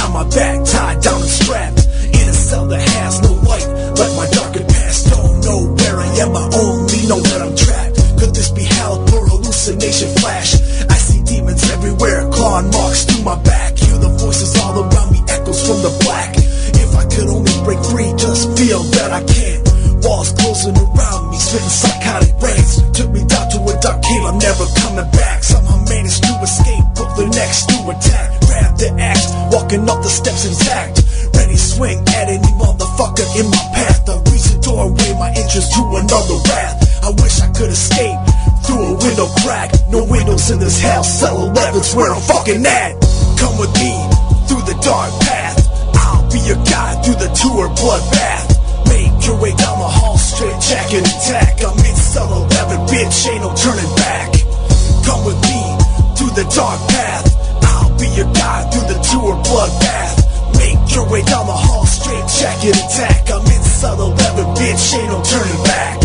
behind my back, tied down and strapped in a cell that has no light. Like my darkened past, don't know where I am, I only know that I'm trapped. Could this be hell or hallucination flash? I see demons everywhere, clawing marks through my back. Hear the voices all around me, echoes from the black. If I could only break free, just feel that I can't. Walls closing around me, spitting psychotic rants. Took me down to a dark cave, I'm never coming back. Somehow managed to escape, book the next to attack. Grab the axe, walking up the steps intact. Ready swing at any motherfucker in my path. I reach the doorway, my entrance to another wrath. I wish I could escape through a window crack. No windows in this hell, cell 11's where I'm fucking at. Come with me through the dark path. I'll be your guide through the tour bloodbath. Make your way down the hall, straight jack and attack. I'm in cell 11, bitch, ain't no turning back. Come with me through the dark path. I'll be your guide through the tour bloodbath. Make your way down the hall, straight jack and attack. I'm in cell 11, bitch, ain't no turning back.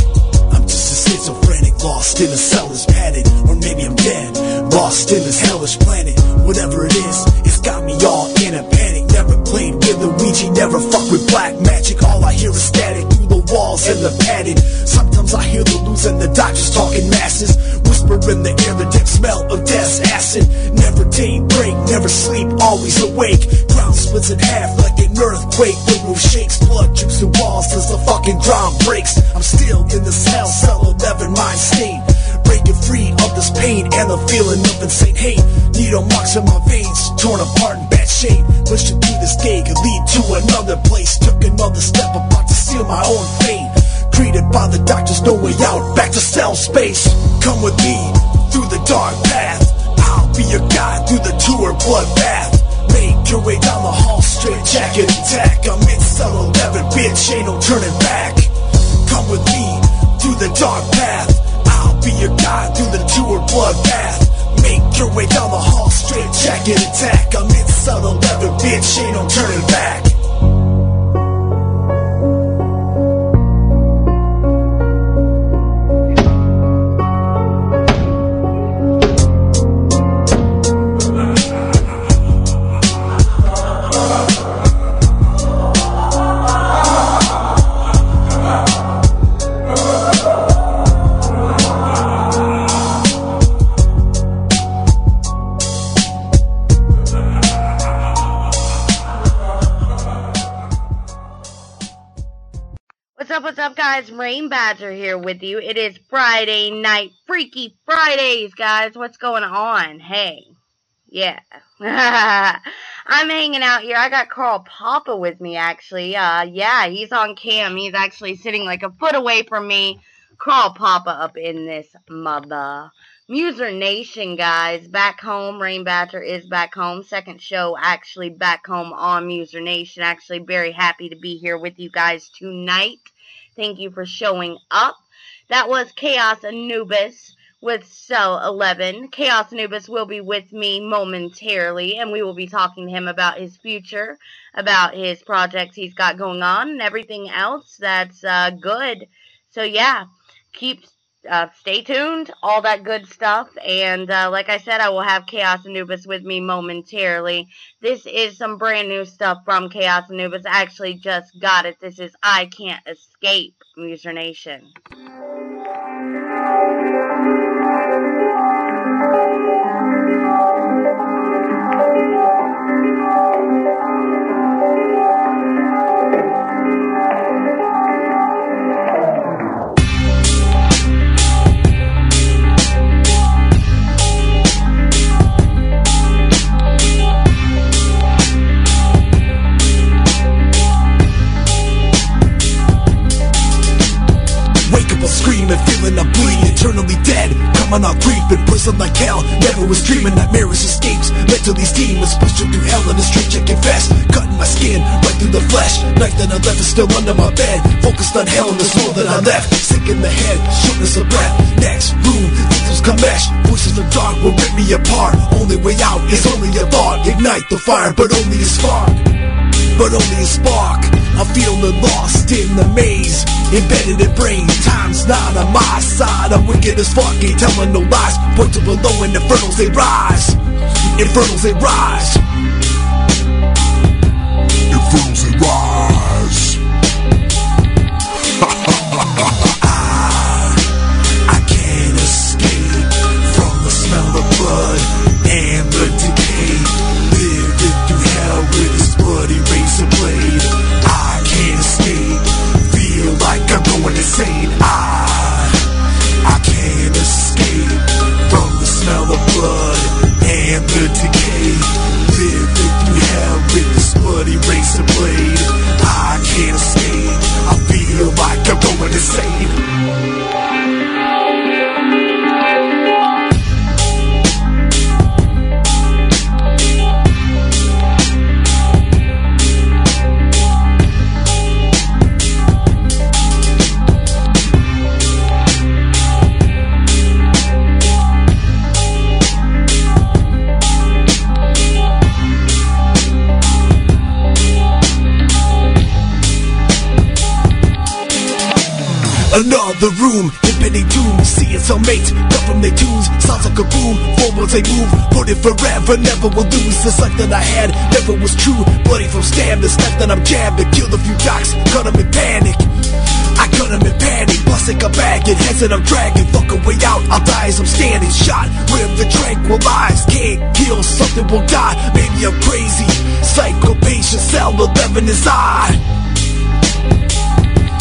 I'm just a schizophrenic, lost in a cellar's padded. Or maybe I'm dead, lost in this hellish planet. Whatever it is, it's got me all in a panic. Never played with the Ouija, never fuck with black magic. All I hear is static through the walls and the padded. Sometimes I hear the loons and the doctors talking masses. Whisper in the air, the deep smell of death's acid. Never daybreak, never sleep, always awake. Ground splits in half like an earthquake. The roof shakes, blood drips through walls as the fucking ground breaks. I'm still in this hell, cell 11 mind state. Breaking free of this pain and the feeling of insane hate. Needle marks in my veins, torn apart in bad shape. Pushing through this gate could lead to another place. Took another step, about to seal my own fate. Greeted by the doctors, no way out, back to cell space. Come with me through the dark path. I'll be your guide through the tour bloodbath. Make your way down the hall, straight jack and attack. I'm in cell 11, bitch, ain't no turning back. Come with me through the dark path. I'll be your guide through the tour bloodbath. Make your way down the hall, straight jack and attack. I'm in cell 11, bitch, ain't no turning back. What's up, guys? Rayne Badger here with you. It is Friday night, Freaky Fridays, guys. What's going on? Hey, yeah. I'm hanging out here. I got Carl Papa with me, actually. Yeah, he's on cam. He's actually sitting like a foot away from me. Carl Papa up in this mother. MUSERNATIOn, guys. Back home. Rayne Badger is back home. Second show, actually, back home on MUSERNATIOn. Actually, very happy to be here with you guys tonight. Thank you for showing up. That was KAOS Anubis with Cell 11. KAOS Anubis will be with me momentarily, and we will be talking to him about his future, about his projects he's got going on, and everything else that's good. So, yeah, stay tuned, all that good stuff, and like I said, I will have KAOS Anubis with me momentarily. This is some brand new stuff from KAOS Anubis. I actually just got it. This is I Can't Escape, MUSERNATION. Feeling I'm bleeding, eternally dead. Coming off grief and prison like hell. Never was dreaming nightmares escapes. Led to these demons, pushing through hell in a straight check confess. Cutting my skin right through the flesh. Knife that I left is still under my bed. Focused on hell and the soul that I left. Sick in the head, shortness of breath. Next room, victims come mesh. Voices of dark will rip me apart. Only way out is only a thought. Ignite the fire, but only a spark. But only a spark. I'm feeling lost in the maze, embedded in brain. Time's not on my side. I'm wicked as fuck, ain't telling no lies. Point to below and infernals they rise. Infernals they rise. the room, impending doom, seeing some mates come from their tombs. Sounds like a boom, forwards they move, put it forever, never will lose. The sight that I had never was true, bloody from stab, the step that I'm jabbed, and killed a few docs, cut them in panic. I cut him in panic, busting a bag and heads that I'm dragging. Fuck a way out, I'll die as I'm standing. Shot with the tranquilized, can't kill, something will die. Maybe I'm crazy, psycho patient, cell 11 is I.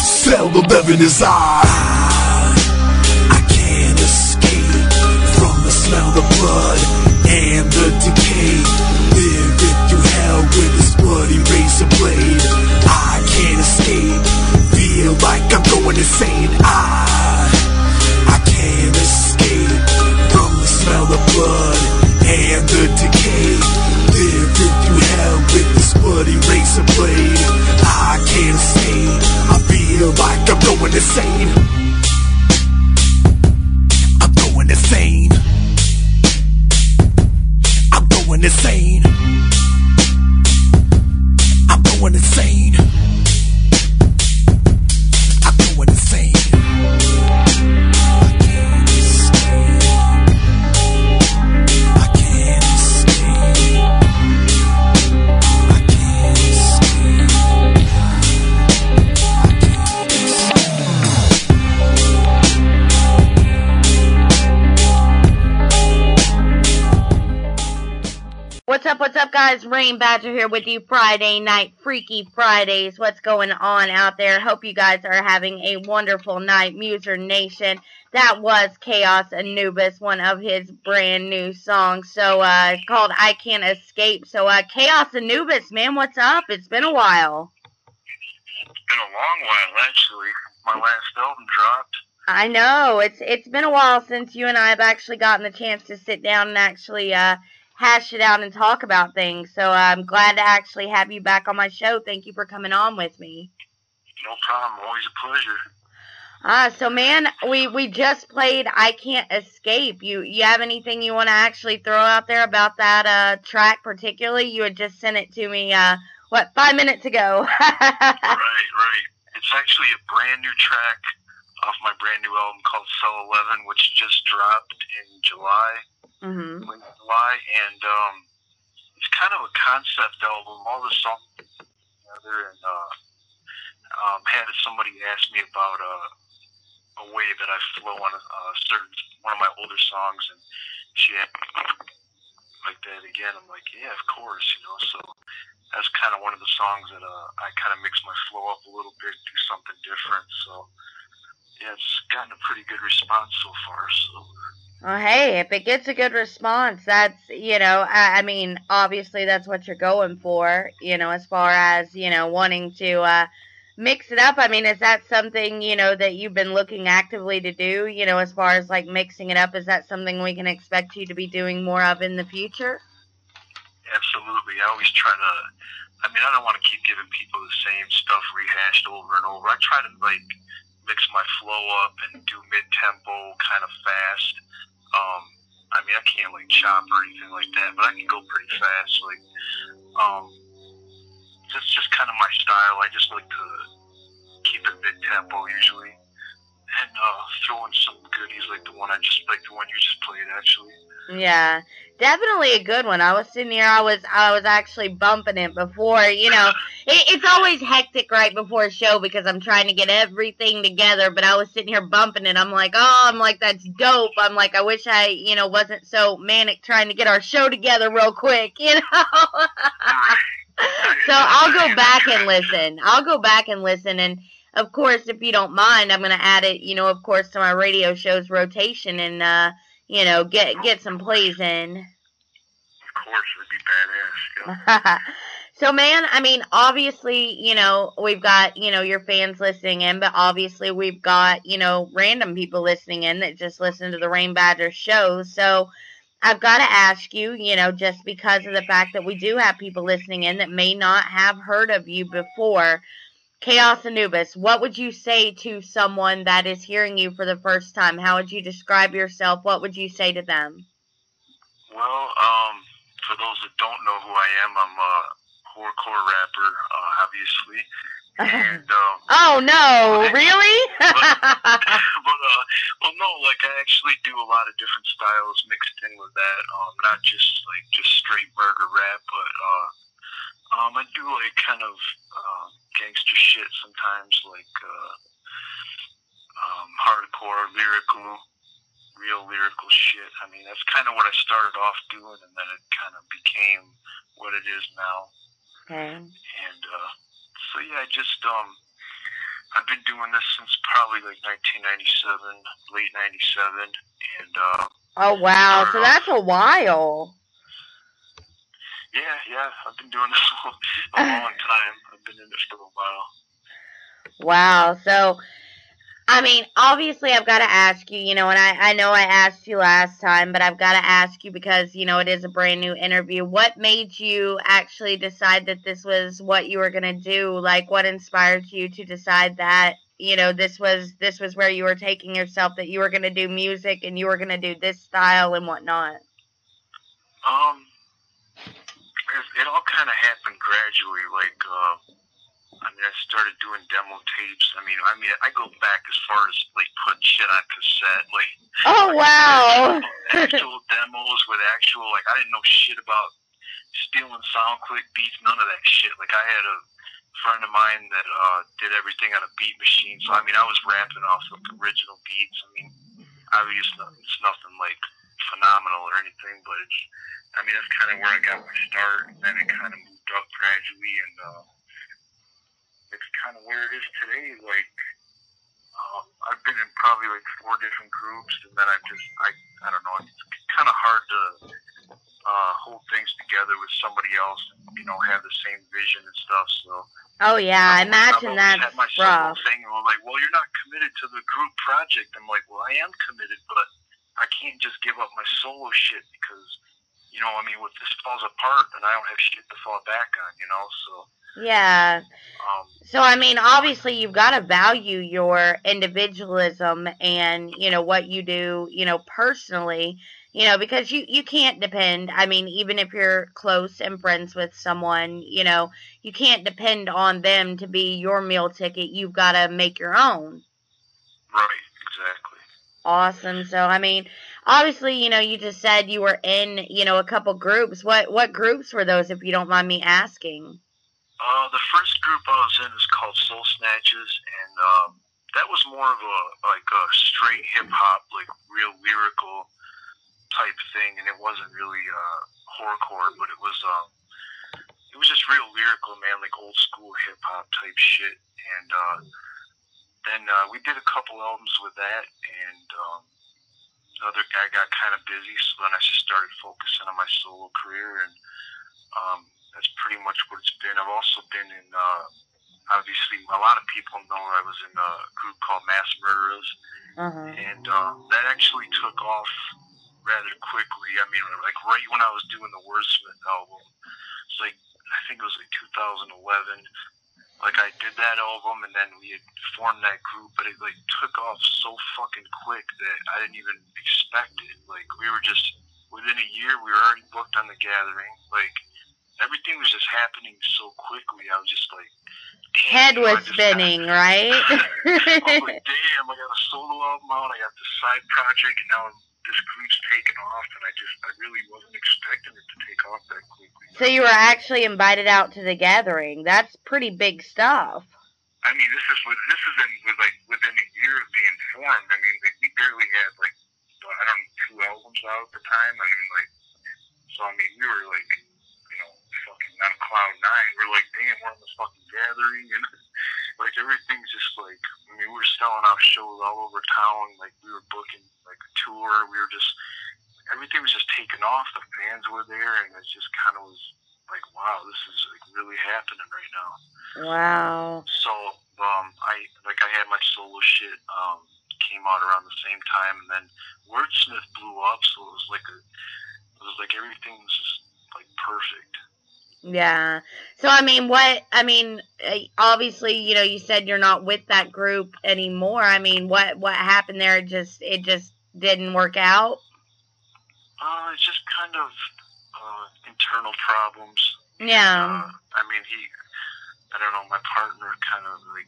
Cell 11 is I can't escape from the smell of blood and the decay. Living through hell with this bloody razor blade. I can't escape, feel like I'm going insane. I can't escape from the smell of blood and the decay. Living through hell with this bloody razor blade. I can't escape, I feel like I'm going insane. I'm going insane. I'm going insane. I'm going insane. I'm going insane. I can't escape. I can't escape. What's up, guys? Rayne Badger here with you. Friday night, Freaky Fridays. What's going on out there? Hope you guys are having a wonderful night. MUSERNATION. That was KAOS ANUBIS, one of his brand new songs. So, called I Can't Escape. So, KAOS ANUBIS, man, what's up? It's been a while. It's been a long while, actually. My last album dropped. I know. It's been a while since you and I have actually gotten the chance to sit down and actually, hash it out and talk about things. So I'm glad to actually have you back on my show. Thank you for coming on with me. No problem. Always a pleasure. So man, we just played I Can't Escape. You have anything you want to actually throw out there about that track particularly? You had just sent it to me 5 minutes ago. Right. It's actually a brand new track off my brand new album called Cell 11, which just dropped in July. Mm-hmm. Late July, and it's kind of a concept album. All the songs together, and had somebody ask me about a way that I flow on one of my older songs, and she asked me like that again. I'm like, yeah, of course, So that's kind of one of the songs that I kind of mix my flow up a little bit, do something different. So yeah, it's gotten a pretty good response so far. So. Well, hey, if it gets a good response, that's, I mean, obviously that's what you're going for, as far as, wanting to mix it up. I mean, is that something, that you've been looking actively to do, as far as, like, mixing it up? Is that something we can expect you to be doing more of in the future? Absolutely. I always try to, I don't want to keep giving people the same stuff rehashed over and over. I try to, mix my flow up and do mid-tempo, kind of fast. I can't chop or anything like that, but I can go pretty fast. That's just kind of my style. I just like to keep it mid-tempo usually, and throw in some goodies like the one you just played, actually. Yeah, definitely a good one. I was sitting here, I was actually bumping it before, it's always hectic right before a show because I'm trying to get everything together, but I was sitting here bumping it. I'm like, that's dope. I'm like, I wish I, wasn't so manic trying to get our show together real quick, So I'll go back and listen. And of course, if you don't mind, I'm going to add it, of course, to my radio show's rotation and, get some plays in. Of course, it would be badass. Yeah. So, man, obviously, we've got, your fans listening in, but obviously we've got, random people listening in that just listen to the Rayne Badger show. So I've got to ask you, just because of the fact that we do have people listening in that may not have heard of you before, KAOS Anubis, what would you say to someone that is hearing you for the first time? How would you describe yourself? What would you say to them? Well, for those that don't know who I am, I'm a horrorcore rapper, obviously. And oh no, really? Well, no, like I actually do a lot of different styles mixed in with that. Not just straight murder rap, but I do like kind of gangster shit sometimes, like hardcore, real lyrical shit. I mean, that's kind of what I started off doing, and then it kind of became what it is now. Okay. And so yeah, I just I've been doing this since probably like 1997, late 97, and oh wow, so that's a while. Yeah, I've been doing this a long time. I've been in it for a while. Wow, so I mean, obviously I've got to ask you, you know, and I know I asked you last time, but I've got to ask you because, you know, it is a brand new interview. What made you actually decide that this was what you were going to do? Like, what inspired you to decide that, you know, this was where you were taking yourself, that you were going to do music and you were going to do this style and whatnot? It all kind of happened gradually, like, I mean, I started doing demo tapes. I mean, I go back as far as like putting shit on cassette, like. Oh wow! Actual demos with actual, like, I didn't know shit about stealing SoundClick beats, none of that shit. Like, I had a friend of mine that did everything on a beat machine, so I mean, I was rapping off of original beats. I mean, obviously it's nothing like phenomenal or anything, but it's, I mean, that's kind of where I got my start, and then it kind of moved up gradually, and it's kind of where it is today. Like, I've been in probably like 4 different groups, and then I don't know, it's kind of hard to hold things together with somebody else, and, you know, have the same vision and stuff, so. Oh yeah, I imagine that's had my rough. Thing, and we're like, well, you're not committed to the group project. I'm like, well, I am committed, but I can't just give up my solo shit because, you know, I mean, if this falls apart, then I don't have shit to fall back on, you know, so. Yeah. So, I mean, obviously you've got to value your individualism and, you know, what you do, you know, personally, you know, because you can't depend. I mean, even if you're close and friends with someone, you know, you can't depend on them to be your meal ticket. You've got to make your own. Right, exactly. Awesome. So, I mean, obviously, you know, you just said you were in, you know, a couple groups. What groups were those, if you don't mind me asking? The first group I was in is called Soul Snatches, and that was more of a straight hip hop, like real lyrical type thing, and it wasn't really horrorcore, but it was just real lyrical, man, like old school hip hop type shit. And then we did a couple albums with that, and the other guy got kind of busy, so then I just started focusing on my solo career, and that's pretty much what it's been. I've also been in, obviously, a lot of people know I was in a group called Mass Murderers, and that actually took off rather quickly. I mean, like right when I was doing the Wordsmith album, it's like, I think it was like 2011, like I did that album, and then we had formed that group, but it like took off so fucking quick that I didn't even expect it. Like, we were just, within a year, we were already booked on The Gathering, like, everything was just happening so quickly. I was just like, damn, head was spinning, right? I was like, damn, I got a solo album out, I got this side project, and now this group's taking off, and I really wasn't expecting it to take off that quickly. So you were actually invited out to The Gathering. That's pretty big stuff. I mean, this is within a year of being formed. I mean, we barely had like, I don't know, 2 albums out at the time. I mean, like, so I mean, we were like, you know, fucking on cloud 9. We're like, damn, we're on this fucking Gathering, and like everything's just like, I mean, we were selling out shows all over town. Like, we were booking like a tour. We were just, everything was just taking off. The fans were there, and it just kind of was like, wow, this is like really happening right now. Wow. So, I had my solo shit came out around the same time, and then Wordsmith blew up, so it was like everything was just like perfect. Yeah. So obviously, you know, you said you're not with that group anymore. I mean, what happened there? It just didn't work out. It's just kind of internal problems. Yeah. I mean, I don't know, my partner kind of like,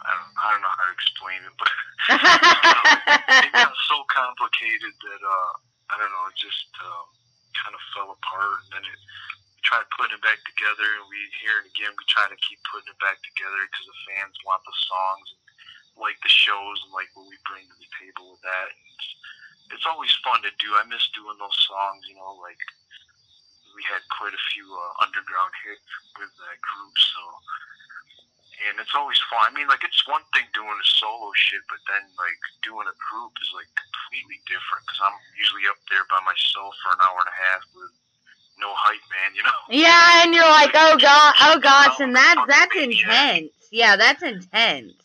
I don't know how to explain it, but it got so complicated that, I don't know, it just kind of fell apart, and then we tried putting it back together, and we hear it again, we try to keep putting it back together because the fans want the songs, and like the shows, and like what we bring to the table with that. And it's always fun to do. I miss doing those songs, you know, like we had quite a few underground hits with that group, so, and it's always fun. I mean, like, it's one thing doing a solo shit, but then, like, doing a group is, like, completely different, because I'm usually up there by myself for an hour and a half with no hype man, you know? Yeah, and you're like, oh gosh, and that's intense. Yeah, that's intense.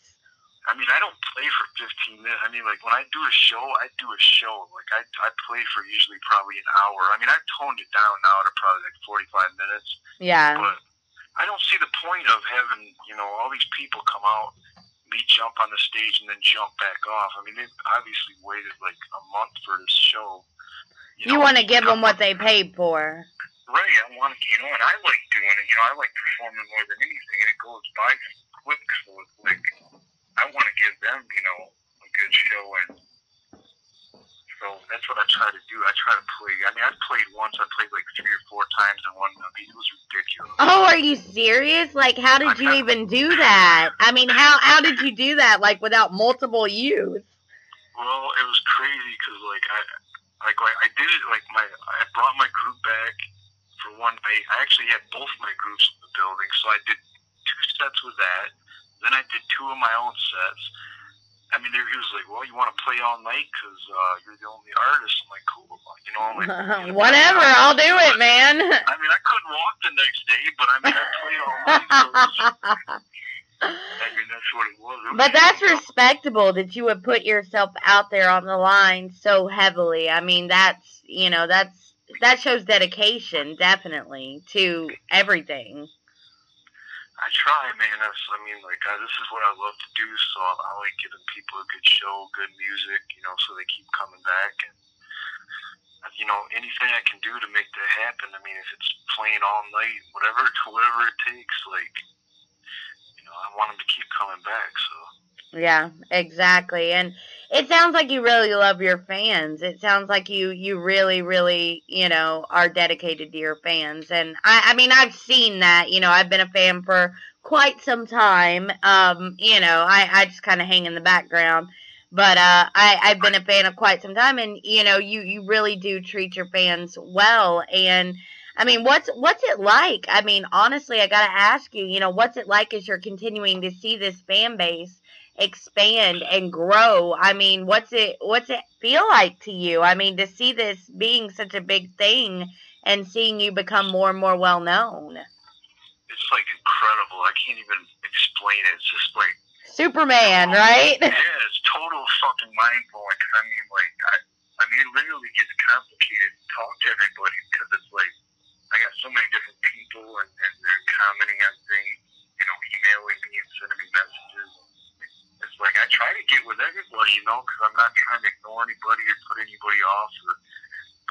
I mean, I don't play for 15 minutes. I mean, like, when I do a show, I do a show. Like, I play for usually probably an hour. I mean, I've toned it down now to probably, like, 45 minutes. Yeah. But I don't see the point of having, you know, all these people come out, me jump on the stage, and then jump back off. I mean, they've obviously waited, like, a month for this show. You want to give them what they paid for. Right, I want to, you know, and I like doing it. You know, I like performing more than anything, and it goes by quick, so it's like, I want to give them, you know, a good show, and so that's what I try to do. I try to play. I mean, I've played once. I played like 3 or 4 times in one movie. It was ridiculous. Oh, are you serious? Like, how did you even do that? I mean, how did you do that? Like, without multiple youth? Well, it was crazy because I did it like I brought my group back for one night. I actually had both my groups in the building, so I did 2 sets with that. Then I did 2 of my own sets. I mean, he was like, well, you want to play all night because you're the only artist. I'm like, cool. You know, I'm like, whatever, I'll do it, man. I mean, I couldn't walk the next day, but I mean, I played all night. So I mean, that's what it was. But that's respectable that you would put yourself out there on the line so heavily. I mean, that's, you know, that shows dedication, definitely, to everything. I try, man. I mean, like, this is what I love to do, so I like giving people a good show, good music, you know, so they keep coming back. And, you know, anything I can do to make that happen. I mean, if it's playing all night, whatever it takes, like, you know, I want them to keep coming back, so. Yeah, exactly. And it sounds like you really love your fans. It sounds like you really, really, you know, are dedicated to your fans. And I mean, I've seen that, you know, I've been a fan for quite some time. You know, I just kind of hang in the background, but, I've been a fan of quite some time, and, you know, you really do treat your fans well. And I mean, what's it like? I mean, honestly, I gotta ask you, you know, what's it like as you're continuing to see this fan base expand and grow? I mean, what's it feel like to you? I mean, to see this being such a big thing and seeing you become more and more well known. It's like incredible. I can't even explain it. It's just like Superman, right? Yeah, it's total fucking mind blowing. I mean, like, I mean, it literally gets complicated to talk to everybody because it's like I got so many different people and they're commenting on things, you know, emailing me and sending me messages. It's like I try to get with everybody, you know, because I'm not trying to ignore anybody or put anybody off.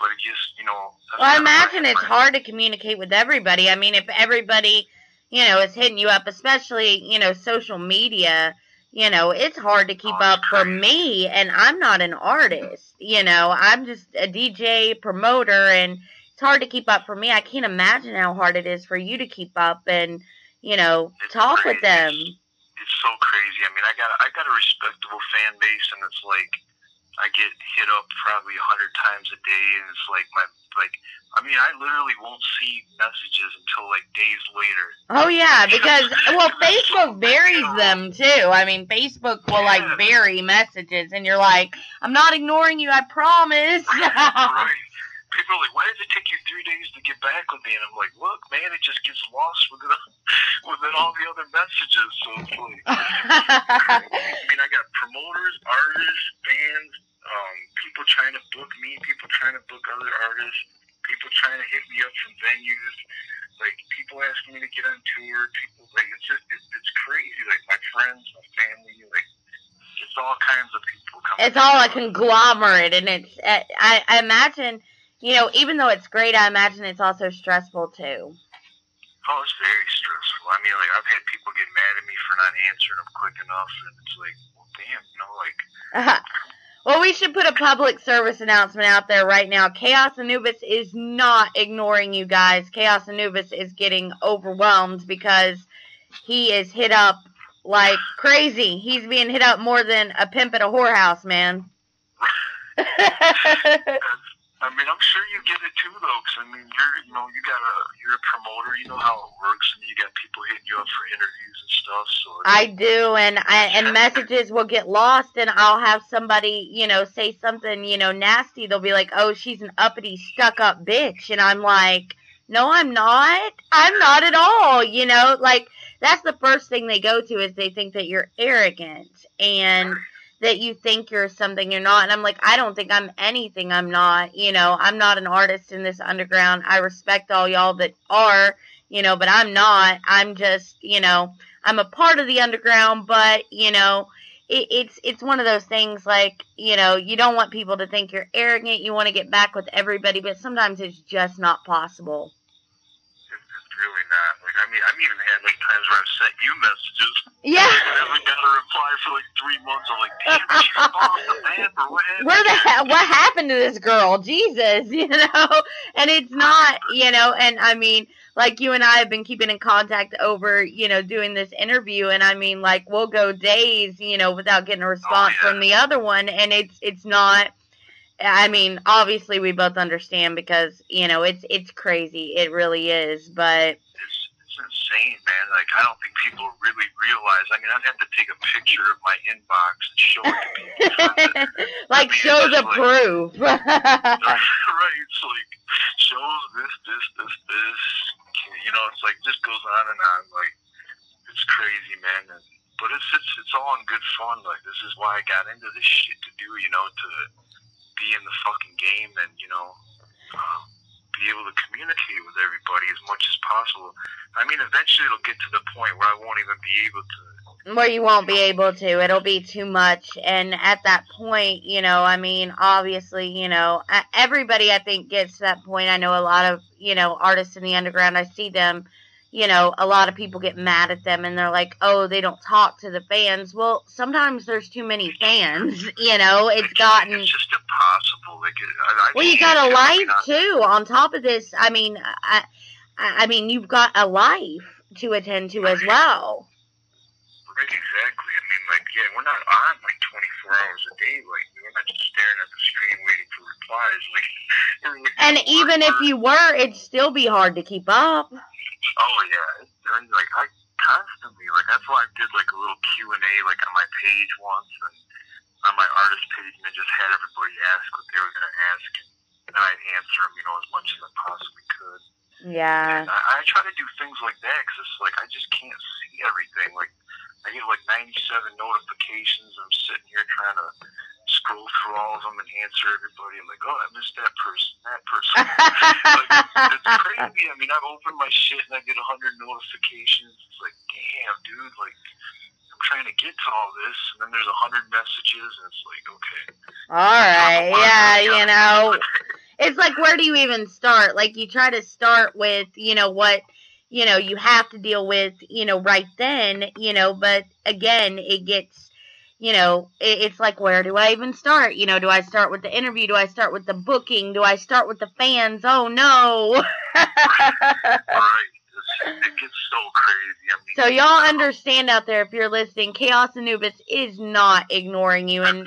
But it just, you know. Well, I imagine it's hard to communicate with everybody. I mean, if everybody, you know, is hitting you up, especially, you know, social media, you know, it's hard to keep up for me. And I'm not an artist, you know, I'm just a DJ promoter, and it's hard to keep up for me. I can't imagine how hard it is for you to keep up and, you know, talk with them. It's so crazy. I mean, I got a respectable fan base, and it's like I get hit up probably 100 times a day, and it's like I mean, I literally won't see messages until like days later. Oh yeah, because well, Facebook buries them too. I mean, Facebook will like bury messages, and you're like, I'm not ignoring you, I promise. Right. People are like, why does it take you 3 days to get back with me? And I'm like, look, man, it just gets lost within all the other messages. So it's like, I mean, I got promoters, artists, fans, people trying to book me, people trying to book other artists, people trying to hit me up from venues, like people asking me to get on tour, people, like, it's crazy. Like my friends, my family, like, it's all kinds of people coming. It's all a conglomerate, and it's, I imagine, you know, even though it's great, I imagine it's also stressful too. Oh, it's very stressful. I mean, like, I've had people get mad at me for not answering them quick enough, and it's like, well, damn, you know, like... Well, we should put a public service announcement out there right now. KAOS Anubis is not ignoring you guys. KAOS Anubis is getting overwhelmed because he is hit up like crazy. He's being hit up more than a pimp at a whorehouse, man. I mean, I'm sure you get it too, though, because, I mean, you're a promoter, you know how it works, and you got people hitting you up for interviews and stuff, so... I do, and messages will get lost, and I'll have somebody, you know, say something, you know, nasty. They'll be like, oh, she's an uppity, stuck-up bitch, and I'm like, no, I'm not. I'm not at all, you know? Like, that's the first thing they go to is they think that you're arrogant, and... that you think you're something you're not, and I'm like, I don't think I'm anything I'm not, you know, I'm not an artist in this underground. I respect all y'all that are, you know, but I'm not. I'm just, you know, I'm a part of the underground, but, you know, it's one of those things, like, you know, you don't want people to think you're arrogant, you want to get back with everybody, but sometimes it's just not possible. It's really not. Like, I mean, I've even had, like, times where I've sent you messages. Yeah. I haven't got a reply for, like, 3 months. I'm like, damn, did she fall off the map, or what happened? What happened to this girl? Jesus, you know? And it's not, you know, and I mean, like, you and I have been keeping in contact over, you know, doing this interview, and I mean, like, we'll go days, you know, without getting a response from the other one, and it's not... I mean, obviously we both understand because, you know, it's crazy. It really is, but... It's insane, man. Like, I don't think people really realize. I mean, I'd have to take a picture of my inbox and show it to people. Like, show the proof. Right, it's like, shows this. You know, it's like, this goes on and on. Like, it's crazy, man. But it's all in good fun. Like, this is why I got into this shit to do, you know, to... be in the fucking game and, you know, be able to communicate with everybody as much as possible. I mean, eventually it'll get to the point where I won't even be able to. Where you won't be able to. It'll be too much. And at that point, you know, I mean, obviously, you know, everybody, I think, gets to that point. I know a lot of, you know, artists in the underground, I see them, you know, a lot of people get mad at them and they're like, oh, they don't talk to the fans. Well, sometimes there's too many fans, you know, it's gotten... It's just impossible. Like, well, you got a life, too, on top of this. I mean, I mean, you've got a life to attend to as well. Right, exactly. I mean, like, yeah, we're not on, like, 24 hours a day. Like, we're not just staring at the screen waiting for replies. Like, and even if you were, it'd still be hard to keep up. Oh, yeah. And, like, I constantly, like, that's why I did, like, a little Q&A, like, on my page once, and on my artist page, and I just had everybody ask what they were going to ask, and I'd answer them, you know, as much as I possibly could. Yeah. And I try to do things like that, because it's like, I just can't see everything. Like, I get, like, 97 notifications, I'm sitting here trying to scroll through all of them and answer everybody. I'm like, oh, I missed that person. Like, it's crazy. I mean, I've opened my shit and I get 100 notifications. It's like, damn, dude, like, I'm trying to get to all this, and then there's 100 messages, and it's like, okay. All right, yeah, you know, it's like, where do you even start? Like, you try to start with, you know, what, you know, you have to deal with, you know, right then, you know, but again, it gets, you know, it's like, where do I even start? You know, do I start with the interview? Do I start with the booking? Do I start with the fans? Oh, no. Right. It gets so crazy. I mean, so y'all understand out there, if you're listening, KAOS Anubis is not ignoring you, and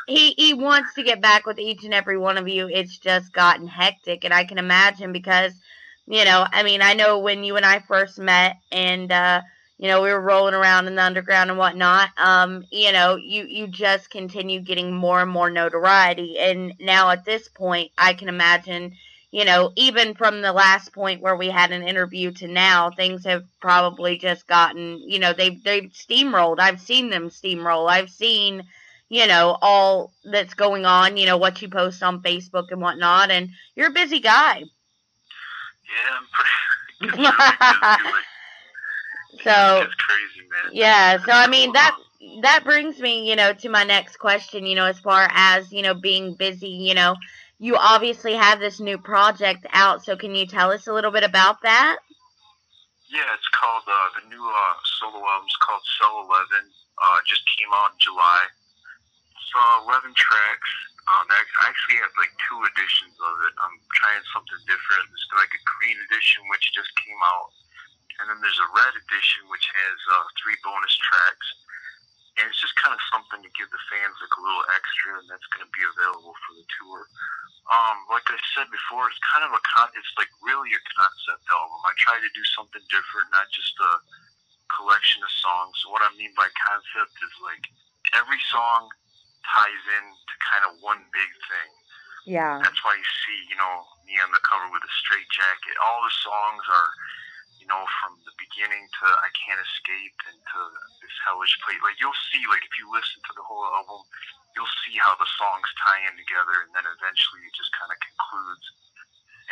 he wants to get back with each and every one of you. It's just gotten hectic, and I can imagine because, you know, I mean, I know when you and I first met, and you know, we were rolling around in the underground and whatnot, you know, you just continue getting more and more notoriety. And now at this point, I can imagine, you know, even from the last point where we had an interview to now, things have probably just gotten, you know, they've steamrolled. I've seen them steamroll. I've seen, you know, all that's going on, you know, what you post on Facebook and whatnot. And you're a busy guy. Yeah, I'm pretty busy. So, it's crazy, man. Yeah, so I mean, that brings me, you know, to my next question, you know, as far as, you know, being busy, you know, you obviously have this new project out, so can you tell us a little bit about that? Yeah, it's called, the new solo album's called Cell 11. Just came out in July. It's 11 tracks. I actually have like 2 editions of it. I'm trying something different. There's like a green edition, which just came out. And then there's a red edition, which has 3 bonus tracks. And it's just kind of something to give the fans like a little extra, and that's going to be available for the tour. Like I said before, it's kind of it's like really a concept album. I try to do something different, not just a collection of songs. So what I mean by concept is like every song ties in to kind of one big thing. Yeah. That's why you see, me on the cover with a straight jacket. All the songs are, from the beginning to I Can't Escape and to This Hellish Place. Like, you'll see, like, if you listen to the whole album, you'll see how the songs tie in together, and then eventually it just kind of concludes.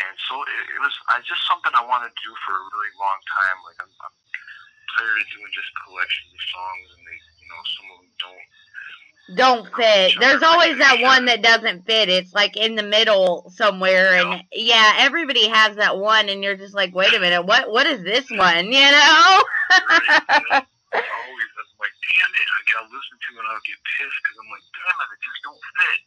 And so it was just something I wanted to do for a really long time. Like, I'm tired of doing just collections of songs, and they, some of them don't fit. There's always that one that doesn't fit. It's like in the middle somewhere, and yeah, everybody has that one, and you're just like, wait a minute, what is this one? Right, I always am like, damn it, I gotta listen to it and I'll get pissed because I'm like, damn it, it just don't fit.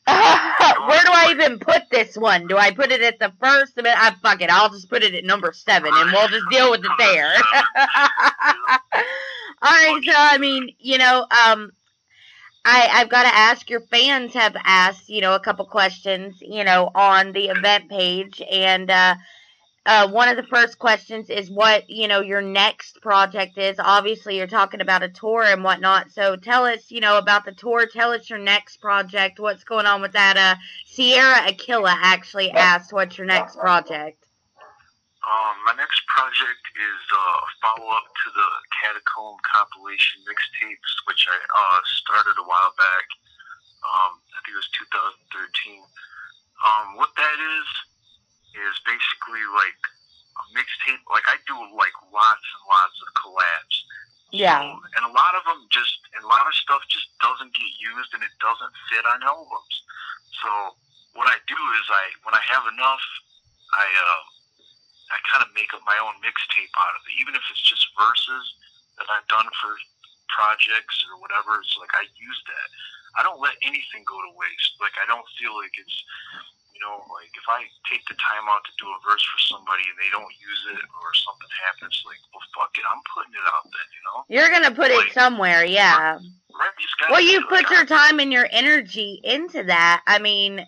Where do I even put this one? Do I put it at the first? Fuck it, I'll just put it at number 7 and we'll just deal with it there. Alright, so I mean, I've got to ask, your fans have asked, a couple questions, on the event page, and one of the first questions is what, your next project is. Obviously, you're talking about a tour and whatnot, so tell us, about the tour. Tell us your next project, what's going on with that. Sierra Aquila actually asked, what's your next project? My next project is a follow-up to the Catacomb compilation mixtapes, which I started a while back. I think it was 2013. What that is basically like a mixtape. Like, I do like lots and lots of collabs. Yeah. So, and a lot of stuff just doesn't get used and it doesn't fit on albums. So what I do is when I have enough, I kind of make up my own mixtape out of it, even if it's just verses that I've done for projects or whatever. It's like I use that. I don't let anything go to waste. Like, I don't feel like it's, like if I take the time out to do a verse for somebody and they don't use it or something happens, like, well, fuck it, I'm putting it out then, You're going to put it somewhere, yeah. Right, well, you put your time and your energy into that. I mean,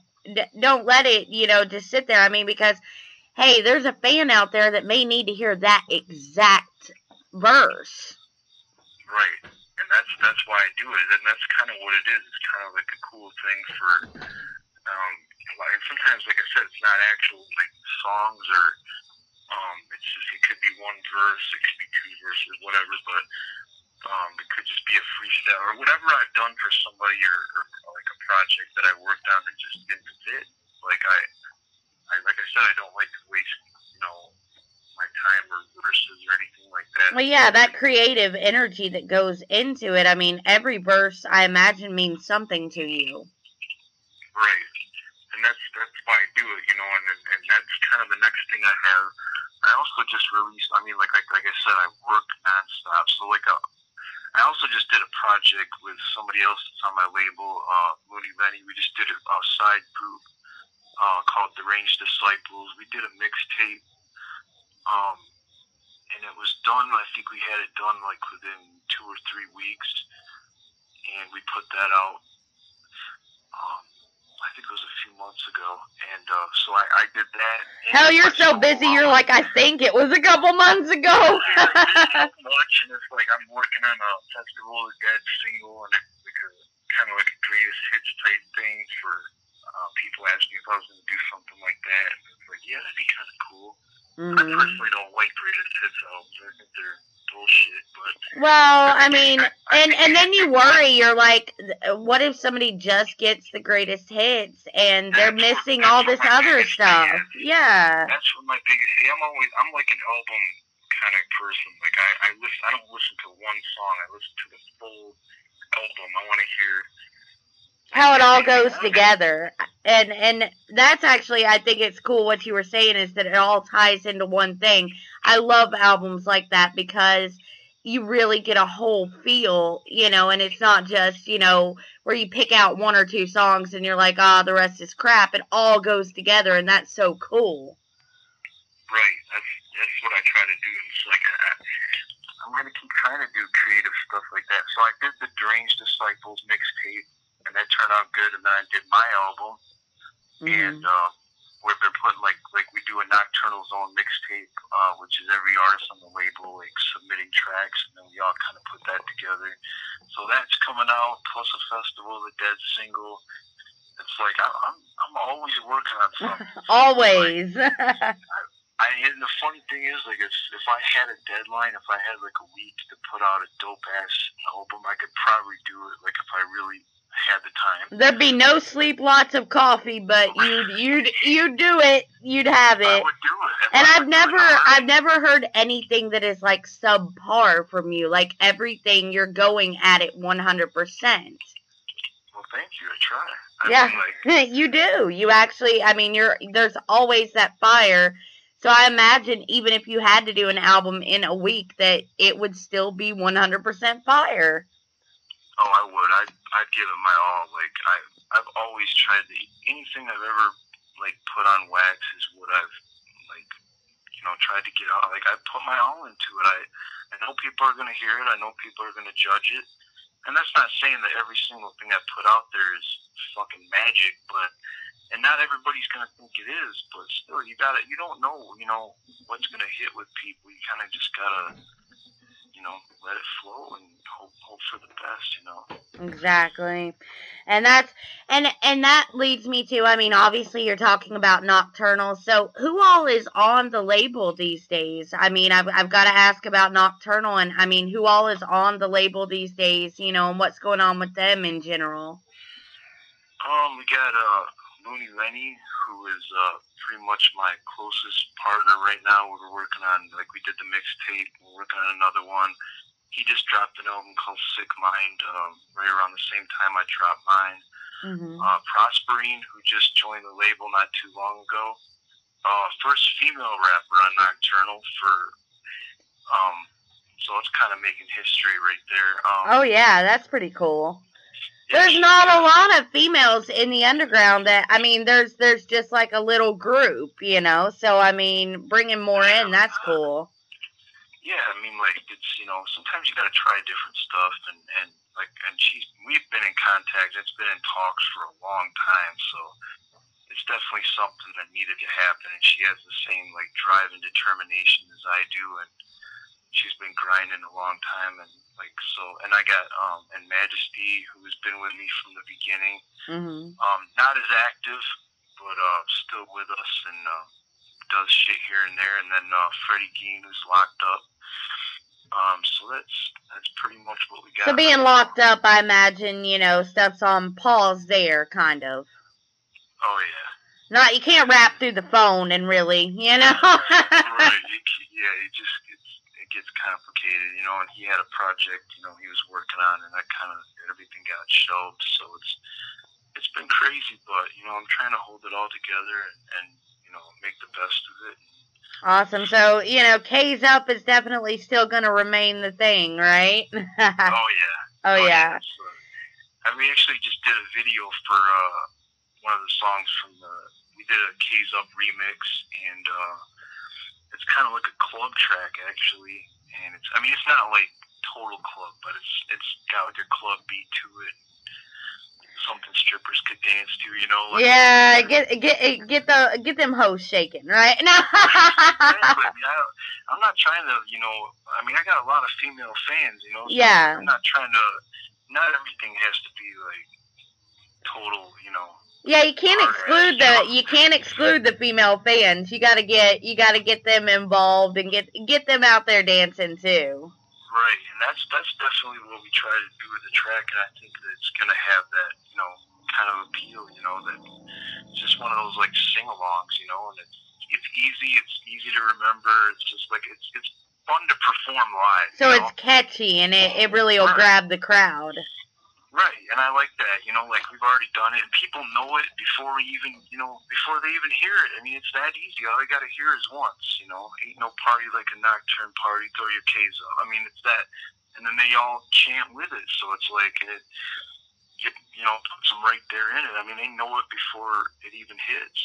don't let it, just sit there. I mean, because hey, there's a fan out there that may need to hear that exact verse. Right. And that's why I do it. And that's kind of what it is. It's kind of like a cool thing for, and sometimes, like I said, it's not actual, like, songs or, it's just, it could be one verse, it could be 2 verses, whatever, but, it could just be a freestyle or whatever I've done for somebody or like a project that I worked on that just didn't fit. Like, like I said, I don't like to waste, my time or verses or anything like that. Well, yeah, that creative energy that goes into it. I mean, every verse, I imagine, means something to you. Right. And that's why I do it, and that's kind of the next thing I have. I also just released, I mean, like I said, I work nonstop. So, like, I also just did a project with somebody else that's on my label, Mooney Lenny. We just did a side group called The Range Disciples. We did a mixtape, and it was done, I think we had it done like within 2 or 3 weeks, and we put that out, I think it was a few months ago, and so I did that. Hell, you're so busy, you're like, I think it was a couple months ago. Yeah, much, and it's like I'm working on a Festival of Dead single, and it's like kind of like a greatest hits type thing for people ask me if I was going to do something like that. It's like, yeah, that'd be kind of cool. I personally don't like greatest hits albums. I think they're bullshit. But well, I mean, and then you worry. You're like, what if somebody just gets the greatest hits and they're missing all this other stuff? Yeah. That's what my biggest. See, I'm like an album kind of person. Like I don't listen to one song. I listen to the full album. I want to hear how it all goes together. And that's actually, I think it's cool what you were saying is that it all ties into one thing. I love albums like that because you really get a whole feel, and it's not just, where you pick out one or two songs and you're like, the rest is crap. It all goes together, and that's so cool. Right. That's what I try to do. It's like I'm gonna keep trying to do creative stuff like that. So I did the Deranged Disciples mixtape, and that turned out good. And then I did my album, and we've been putting like we do a Nocturnal Zone mixtape, which is every artist on the label like submitting tracks, and then we all kind of put that together. So that's coming out, plus a festival, the Dead single. It's like I'm always working on something. Always. And the funny thing is, like, if I had a deadline, if I had like a week to put out a dope ass album, I could probably do it. Like if I really had the time. There'd be no sleep, lots of coffee, but you'd do it. You'd have it. I would do it. And I've never heard anything that is like subpar from you. Like everything, you're going at it 100%. Well, thank you. I try. You do. You actually. I mean, there's always that fire. So I imagine even if you had to do an album in a week, that it would still be 100% fire. Oh, I would. I'd give it my all. Like I've always tried to. Anything I've ever like put on wax is what I've like, tried to get out. Like I put my all into it. I know people are gonna hear it. I know people are gonna judge it. And that's not saying that every single thing I put out there is fucking magic, and not everybody's gonna think it is, but still, you don't know, what's gonna hit with people. You kind of just gotta, let it flow and hope for the best, Exactly. And that leads me to, I mean, obviously you're talking about Nocturnal. So who all is on the label these days? I mean, I've got to ask about Nocturnal, and I mean, who all is on the label these days, and what's going on with them in general? We got Looney Lenny, who is pretty much my closest partner right now. We're working on, like, we did the mixtape. We're working on another one. He just dropped an album called Sick Mind right around the same time I dropped mine. Prosperine, who just joined the label not too long ago. First female rapper on Nocturnal so it's kind of making history right there. Oh yeah, that's pretty cool. There's not a lot of females in the underground that, I mean, there's just like a little group, so I mean, bringing more in, that's cool. Yeah, I mean, like, it's, sometimes you gotta try different stuff, and we've been in contact, it's been in talks for a long time, so it's definitely something that needed to happen, and she has the same, like, drive and determination as I do, and she's been grinding a long time, and like, so, and I got, and Majesty, who has been with me from the beginning, not as active, but, still with us, and, does shit here and there, and then, Freddie Gein, who's locked up, so that's pretty much what we got. So being locked up, I imagine, stuff's on pause there, kind of. Oh, yeah. You can't rap through the phone and really, Right, yeah, it gets complicated, and he had a project, he was working on, and that kind of, everything got shelved, so it's been crazy, but, I'm trying to hold it all together and make the best of it. Awesome. So, KAOS Up is definitely still going to remain the thing, right? Oh, yeah. Oh, yeah. We actually just did a video for one of the songs we did a KAOS Up remix, and it's kind of like a club track, actually, and it's not like total club, but it's got like a club beat to it, something strippers could dance to, like, yeah, get them hoes shaking, right? No. I'm not trying to, I got a lot of female fans, so yeah. I'm not trying to, not everything has to be like total, Yeah, you can't exclude the female fans. You gotta get them involved and get them out there dancing too. Right, and that's definitely what we try to do with the track, and I think that it's gonna have that, kind of appeal, that it's just one of those like sing-alongs, and it's easy to remember. It's just like it's fun to perform live. So it's catchy, and it really will grab the crowd. Right, and I like that. You know, like we've already done it, and people know it before we even, before they even hear it. I mean, it's that easy. All they got to hear is once. You know, ain't no party like a nocturne party. Throw your K's up. I mean, it's that, and then they all chant with it. So it's like it puts them right there in it. I mean, they know it before it even hits.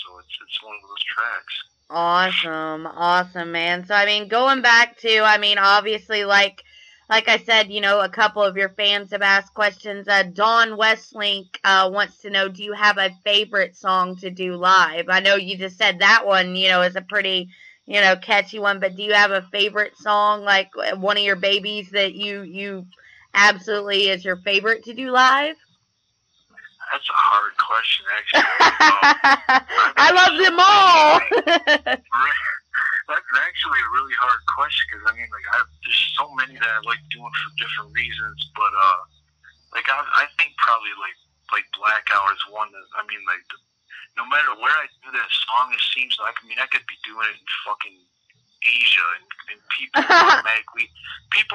So it's one of those tracks. Awesome, man. So I mean, going back to, I mean, obviously, like I said, a couple of your fans have asked questions. Dawn Westlink wants to know, do you have a favorite song to do live? I know you just said that one, is a pretty, catchy one, but do you have a favorite song, like one of your babies that you absolutely is your favorite to do live? That's a hard question, actually. I love them all. That's actually a really hard question because I mean, like, there's so many that I like doing for different reasons, but I think probably like Blackout is one that I mean, like, no matter where I do that song, it seems like I could be doing it in fucking Asia, and people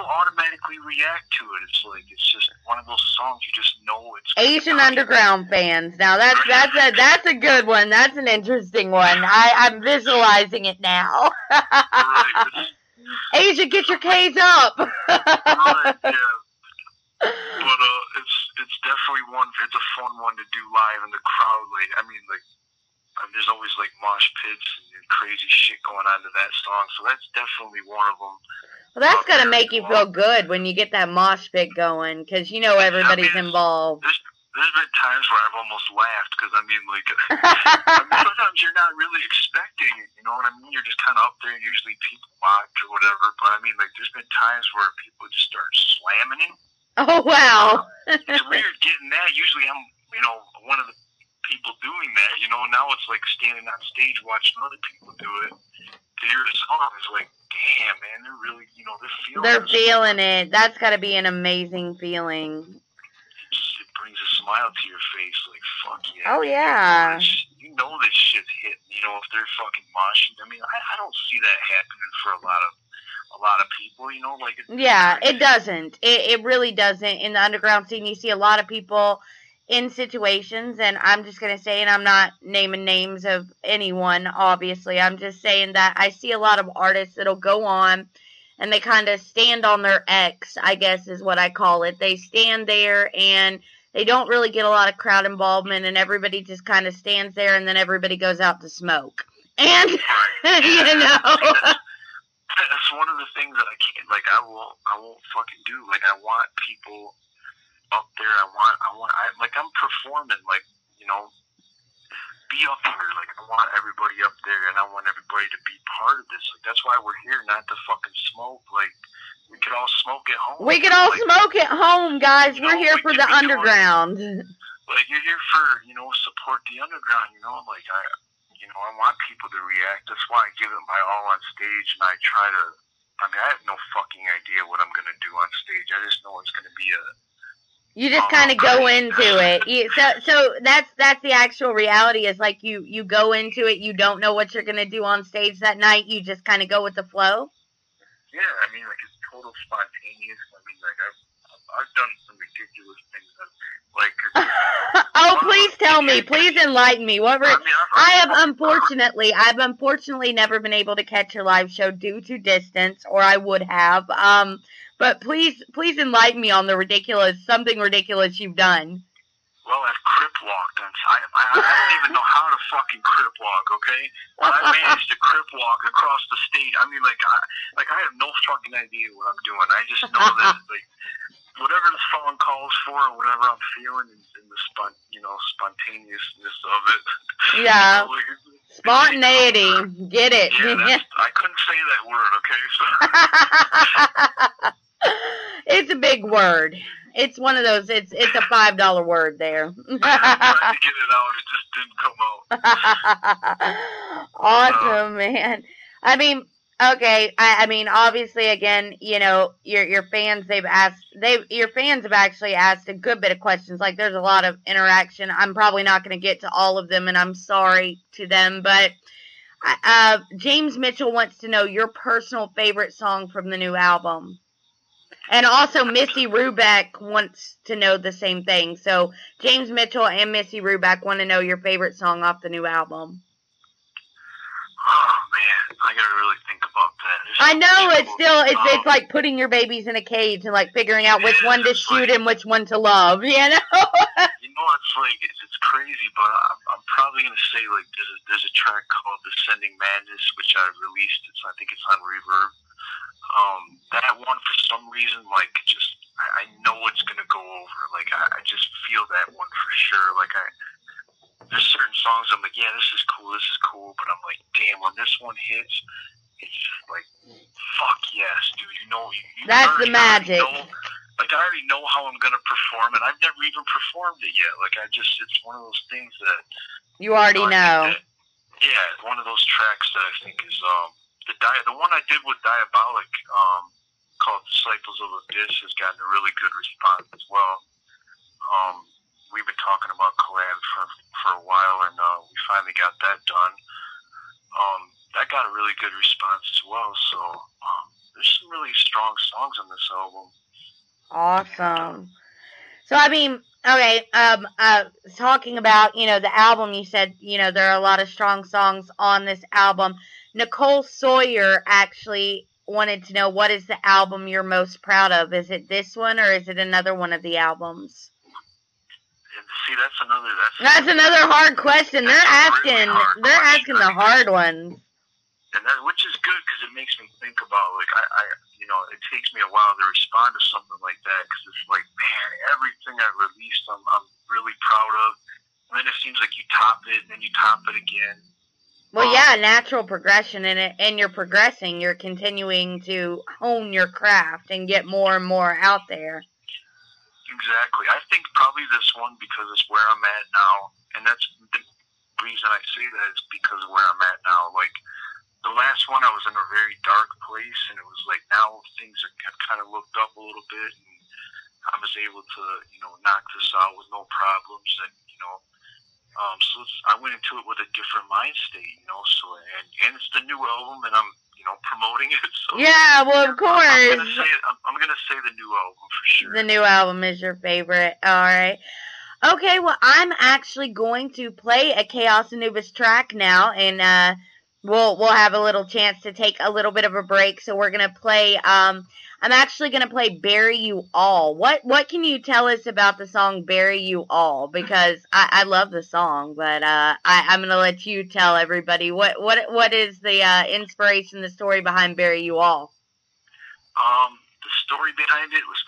automatically react to it. It's just one of those songs you just know it's Asian underground fans. Now that's a good one. That's an interesting one. I'm visualizing it now. Right. Asia, get your K's up. Right, yeah. But it's definitely one. It's a fun one to do live in the crowd. Like there's always like mosh pits and crazy shit going on to that song. So that's definitely one of them. Well, that's gotta make you feel good when you get that mosh pit going, because everybody's involved. There's been times where I've almost laughed because sometimes you're not really expecting it. You know what I mean? You're just kind of up there. Usually people watch or whatever. But I mean, like, there's been times where people just start slamming it. Oh wow! It's weird getting that. Usually I'm one of the people doing that. Now it's like standing on stage watching other people do it. To hear the song is like, damn, man, they're really, they're feeling it. That's got to be an amazing feeling. It brings a smile to your face, like, fuck yeah. Oh yeah. You know this shit's hitting. If they're fucking moshing. I mean, I don't see that happening for a lot of people. Yeah, it doesn't. It really doesn't. In the underground scene, you see a lot of people in situations, and I'm just going to say, and I'm not naming names of anyone, obviously, I'm just saying that I see a lot of artists that'll go on, and they kind of stand on their X, I guess is what I call it. They stand there, and they don't really get a lot of crowd involvement, and everybody just kind of stands there, and then everybody goes out to smoke. And, That's one of the things that I can't, I won't fucking do. I want people up there. I'm performing, be up here. I want everybody up there, and I want everybody to be part of this. That's why we're here, not to fucking smoke. We could all smoke at home. We could all smoke at home, guys. We're here for the underground. You're here for, support the underground, I want people to react. That's why I give it my all on stage, and I try to, I have no fucking idea what I'm going to do on stage. I just know it's going to be you just kind of go into it. So that's the actual reality is you go into it. You don't know what you're going to do on stage that night. You just kind of go with the flow. Yeah, it's total spontaneous. I've done some ridiculous things. Oh, please tell me. Please enlighten me. I've unfortunately never been able to catch your live show due to distance, or I would have. But please enlighten me on something ridiculous you've done. Well, I've crip walked on time. I don't even know how to fucking crip walk, okay? But I managed to crip walk across the stage. I have no fucking idea what I'm doing. I just know that, whatever the song calls for, or whatever I'm feeling, in the spontaneousness of it. Yeah. Spontaneity. Get it. Yeah, I couldn't say that word, okay? So. It's a big word. It's one of those, it's a $5 word there. I tried to get it out, it just didn't come out. Awesome, man. Okay, obviously, again, your fans, your fans have actually asked a good bit of questions. There's a lot of interaction. I'm probably not going to get to all of them, and I'm sorry to them, but James Mitchell wants to know your personal favorite song from the new album. And also Missy Rubeck wants to know the same thing. So James Mitchell and Missy Rubeck want to know your favorite song off the new album. Oh man, I gotta really think about that. I know it's like putting your babies in a cage and like figuring out which one to shoot and which one to love. You know. It's like it's crazy, but I'm probably gonna say like there's a track called "Descending Madness" which I released. I think it's on Reverb. That one for some reason, like just I know it's gonna go over. Like I just feel that one for sure. Like there's certain songs I'm like, yeah, this is cool, but I'm like, damn, when this one hits, it's just like, fuck yes, dude. That's the magic. Like I already know how I'm gonna perform it. I've never even performed it yet. Like it's one of those things that you already know. It's one of those tracks that I think is the one I did with Diabolic, called Disciples of Abyss, has gotten a really good response as well. We've been talking about collab for a while, and we finally got that done. That got a really good response as well. So there's some really strong songs on this album. Awesome. So I mean, okay, talking about, the album, you said, there are a lot of strong songs on this album. Nicole Sawyer actually wanted to know, what is the album you're most proud of? Is it this one or is it another one of the albums? See, that's another hard question. They're asking the hard ones. And which is good, because it makes me think about, like, it takes me a while to respond to something like that, because it's like, man, everything I released, I'm really proud of. And then it seems like you top it, and then you top it again. Well, yeah, natural progression in it, and you're progressing. You're continuing to hone your craft and get more and more out there. Exactly. I think probably this one, because it's where I'm at now, and that's the reason I say that is because of where I'm at now. Like, the last one, I was in a very dark place, and it was like now things have kind of looked up a little bit, and I was able to, knock this out with no problems, and, so I went into it with a different mind state, so, and it's the new album, and I'm, promoting it. So yeah, well, of course. I'm gonna say the new album for sure. The new album is your favorite. All right. Okay, well, I'm actually going to play a KAOS Anubis track now, and we'll have a little chance to take a little bit of a break. So we're gonna play. I'm actually gonna play "Bury You All." What can you tell us about the song "Bury You All"? Because I love the song, but I'm gonna let you tell everybody what is the inspiration, the story behind "Bury You All." The story behind it was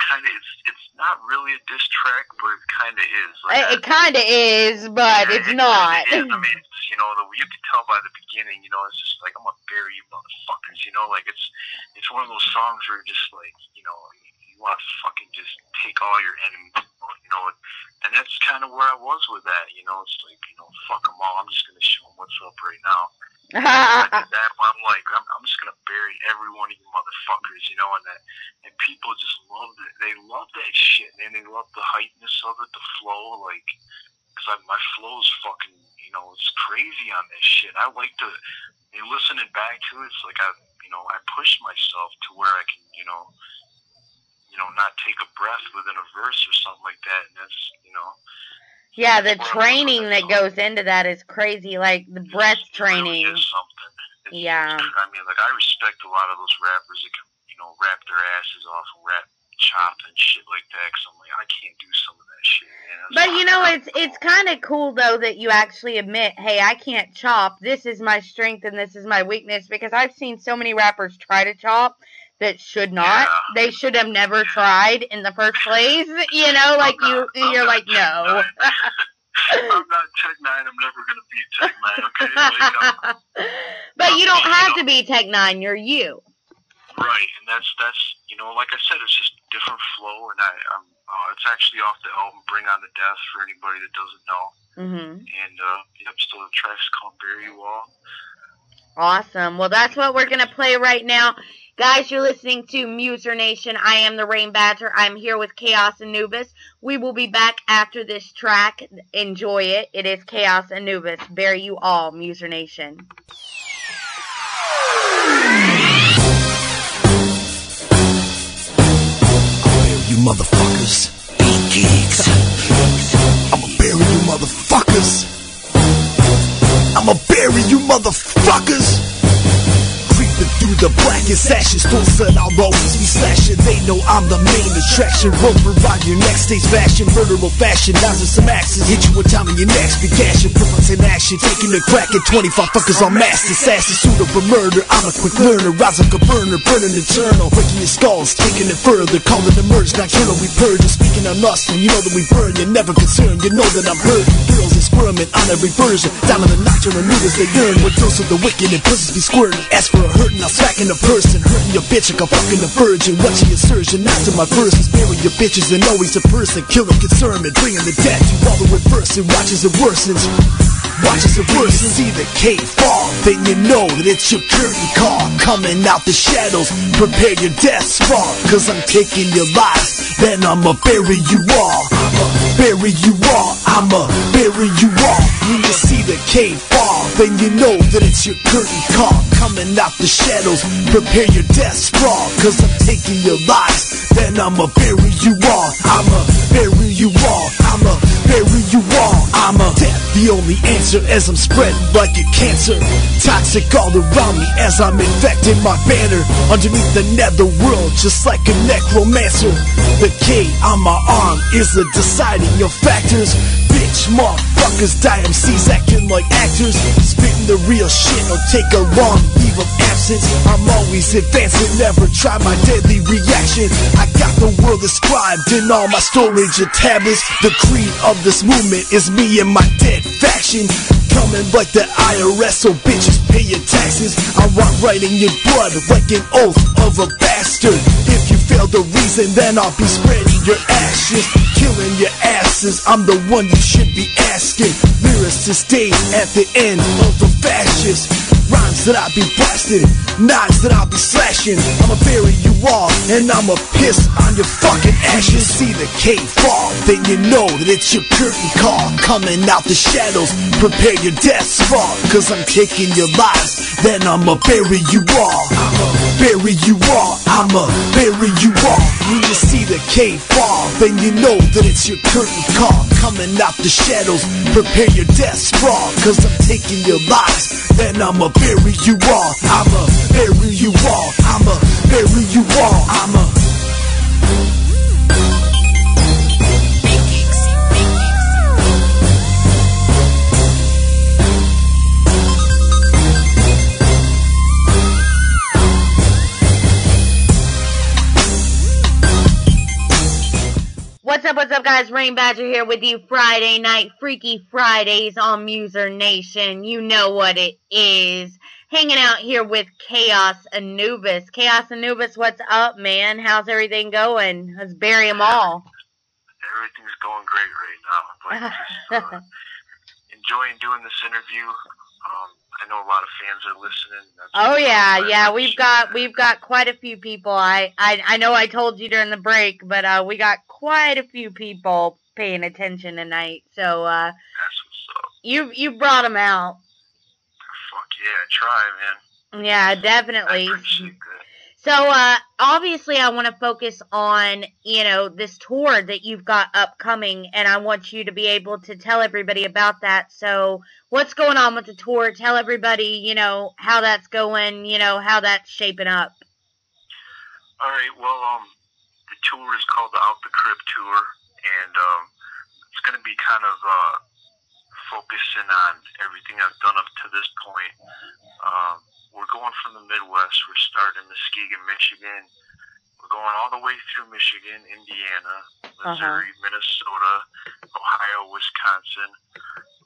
it's not really a diss track, but it kind of is. Like, it kind of is, but it's not. It is. I mean, you can tell by the beginning, it's just like, I'm gonna bury you motherfuckers, like it's one of those songs where you're just like, you want to fucking just take all your enemies, and that's kind of where I was with that, it's like, fuck them all, I'm just gonna show them what's up right now. And that I'm like, I'm just gonna bury every one of you motherfuckers, and people just love it. They love that shit, man. They love the heightness of it, the flow, like, because my flow is fucking, it's crazy on this shit. I like to, listening back to it, it's like I push myself to where I can, not take a breath within a verse or something like that, and that's, yeah, the training that goes into that is crazy, like the breath training. It really is something. Yeah. I mean, like, I respect a lot of those rappers that can, rap their asses off and rap chop and shit like that, because I'm like, I can't do some of that shit, man. But, it's kind of cool, though, that you actually admit, hey, I can't chop. This is my strength and this is my weakness, because I've seen so many rappers try to chop that should not. Yeah. They should have never tried in the first place, you're like, no. I'm not Tech 9. I'm never going to be Tech 9, okay? Like, but you don't have to be Tech 9. You're you. Right, and that's like I said, it's just different flow, and I'm it's actually off the album Bring On the Death for anybody that doesn't know. Mm-hmm. And so the track's called Bury You All. Awesome. Well, that's what we're going to play right now. Guys, you're listening to MUSERNATION. I am the Rayne Badger. I'm here with KAOS Anubis. We will be back after this track. Enjoy it. It is KAOS Anubis. Bury You All, MUSERNATION. you motherfuckers. Beat geeks. I'ma bury you motherfuckers. I'ma bury you motherfuckers. Creeping through the blackest ashes, don't said I'll always be slashing. They know I'm the main attraction. Rover on your next stage fashion, murderal fashion. Now there's some axes, hit you with time in your next be gashing. Purpose in action, taking a crack at 25 fuckers on mass. Assassin, suit up for murder. I'm a quick learner, rise like a burner, burning eternal. Breaking your skulls, taking it further. Calling the merge, nocturnal we purge. And speaking on us, and you know that we burn. You're never concerned, you know that I'm hurt. Girls are squirming on every version. Down in the nocturnal noodles they yearn. With those of the wicked and pussies be squirting. Ask for a hurting, I'll smacking a person. Hurting your bitch like a fucking a virgin. Watching your surgeon after my verses. Bury your bitches and always a person. Killing concernment, bringing the death. You follow reversing, watch as it worsens. Watch as it worsens. See the cave fall, then you know that it's your curtain call. Coming out the shadows, prepare your death spot. Cause I'm taking your lives, then I'ma bury you all. I'ma bury you all, I'ma bury you all. When you see the cave fall, then you know that it's your curtain call. Coming out the shadows, prepare your death sprawl. Cause I'm taking your lives, then I'ma bury you all. I'ma bury you all, I'ma bury you all. I'ma death the only answer as I'm spreading like a cancer. Toxic all around me as I'm infecting my banner. Underneath the netherworld just like a necromancer. The K on my arm is a deciding of factors. Bitch, motherfuckers, die MCs acting like actors. Spitting the real shit, don't take a long leave of absence. I'm always advancing, never try my deadly reaction. I got the world inscribed in all my storage of tablets. The creed of this movement is me and my dead faction. Coming like the IRS, so bitches pay your taxes. I walk right in your blood like an oath of a bastard. If you fail to reason, then I'll be spreading your ashes, killing your asses. I'm the one you should be asking. Lyricists stay at the end of the fascist. Rhymes that I'll be blasting, knives that I'll be slashing. I'ma bury you all, and I'ma piss on your fucking ashes. See the cave fall, then you know that it's your curtain call. Coming out the shadows, prepare your death spot. Cause I'm taking your lives, then I'ma bury you all. I'ma bury you all, I'ma bury you all. When you see the cave fall, then you know that it's your curtain call. Coming out the shadows, prepare your death sprawl. Cause I'm taking your lives, then I'ma bury you all. I'ma bury you all, I'ma bury you all. I'ma What's up, guys? Rayne Badger here with you. Friday night, Freaky Fridays on MUSERNATION. You know what it is. Hanging out here with KAOS ANUBIS. KAOS ANUBIS, what's up, man? How's everything going? Let's bury them all. Everything's going great right now. Like, just enjoying doing this interview. I know a lot of fans are listening. Oh yeah, we've got quite a few people. I know I told you during the break, but we got quite a few people paying attention tonight. So that's what's up. You brought them out. Fuck yeah, try, man. Yeah, definitely. I appreciate that. So, obviously I want to focus on, this tour that you've got upcoming, and I want you to be able to tell everybody about that. So, what's going on with the tour? Tell everybody, how that's going, how that's shaping up. Alright, well, the tour is called the Out the Crib Tour, and, it's gonna be kind of, focusing on everything I've done up to this point. We're going from the Midwest. We're starting in Muskegon, Michigan. We're going all the way through Michigan, Indiana, Missouri, Minnesota, Ohio, Wisconsin.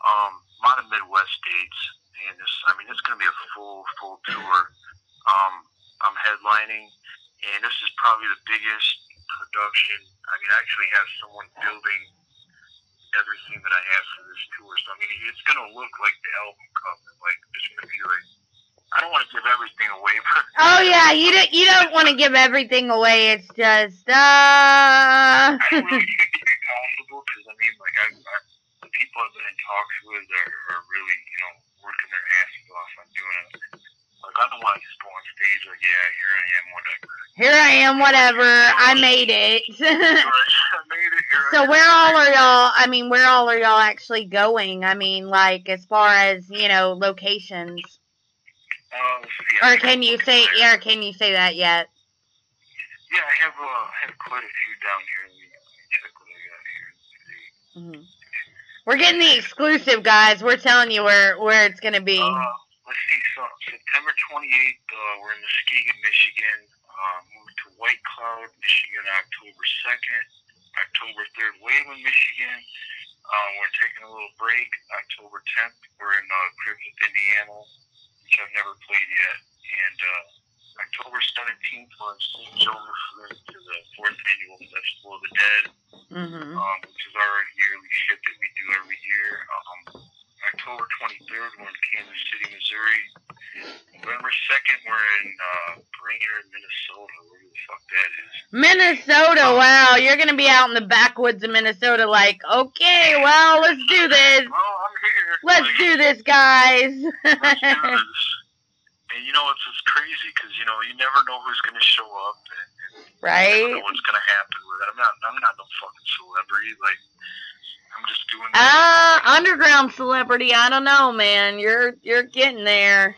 A lot of Midwest states, and it's going to be a full tour. I'm headlining, and this is probably the biggest production. I actually have someone building everything that I have for this tour. So it's going to look like the album cover. Like, it's going to be like, I don't want to give everything away, but... Oh, yeah, you don't want to give everything away. It's just, I don't really think it's possible, because, the people I've been in talks with are really, working their asses off on doing Like, I don't want to just go on stage like, yeah, here I am, whatever. Here I am, whatever. I made it. I made it. So where all are y'all? I mean, where all are y'all actually going? I mean, like as far as locations. Or can you say? Yeah, can you say that yet? Yeah, I have quite a few down here. Mm-hmm. We're getting the exclusive, guys. We're telling you where it's gonna be. Let's see. So September 28th, we're in Muskegon, Michigan. Moved to White Cloud, Michigan, October 2nd. October 3rd, Wayland, Michigan. We're taking a little break. October 10th, we're in Griffith, Indiana, which I've never played yet. And October 17th, we're in St. Joseph to the 4th Annual Festival of the Dead, which is our yearly shit that we do every year. October 23rd, we're in Kansas City, Missouri. November 2nd, we're in Rayne, Minnesota, where the fuck that is. Minnesota, wow, you're going to be out in the backwoods of Minnesota like, okay, well, let's do this. Well, I'm here. Let's do this, guys. Let's do this. And it's crazy because, you never know who's going to show up. And right? You never know what's going to happen with it. I'm not no fucking celebrity. Like, I'm just doing underground celebrity, I don't know, man. You're getting there.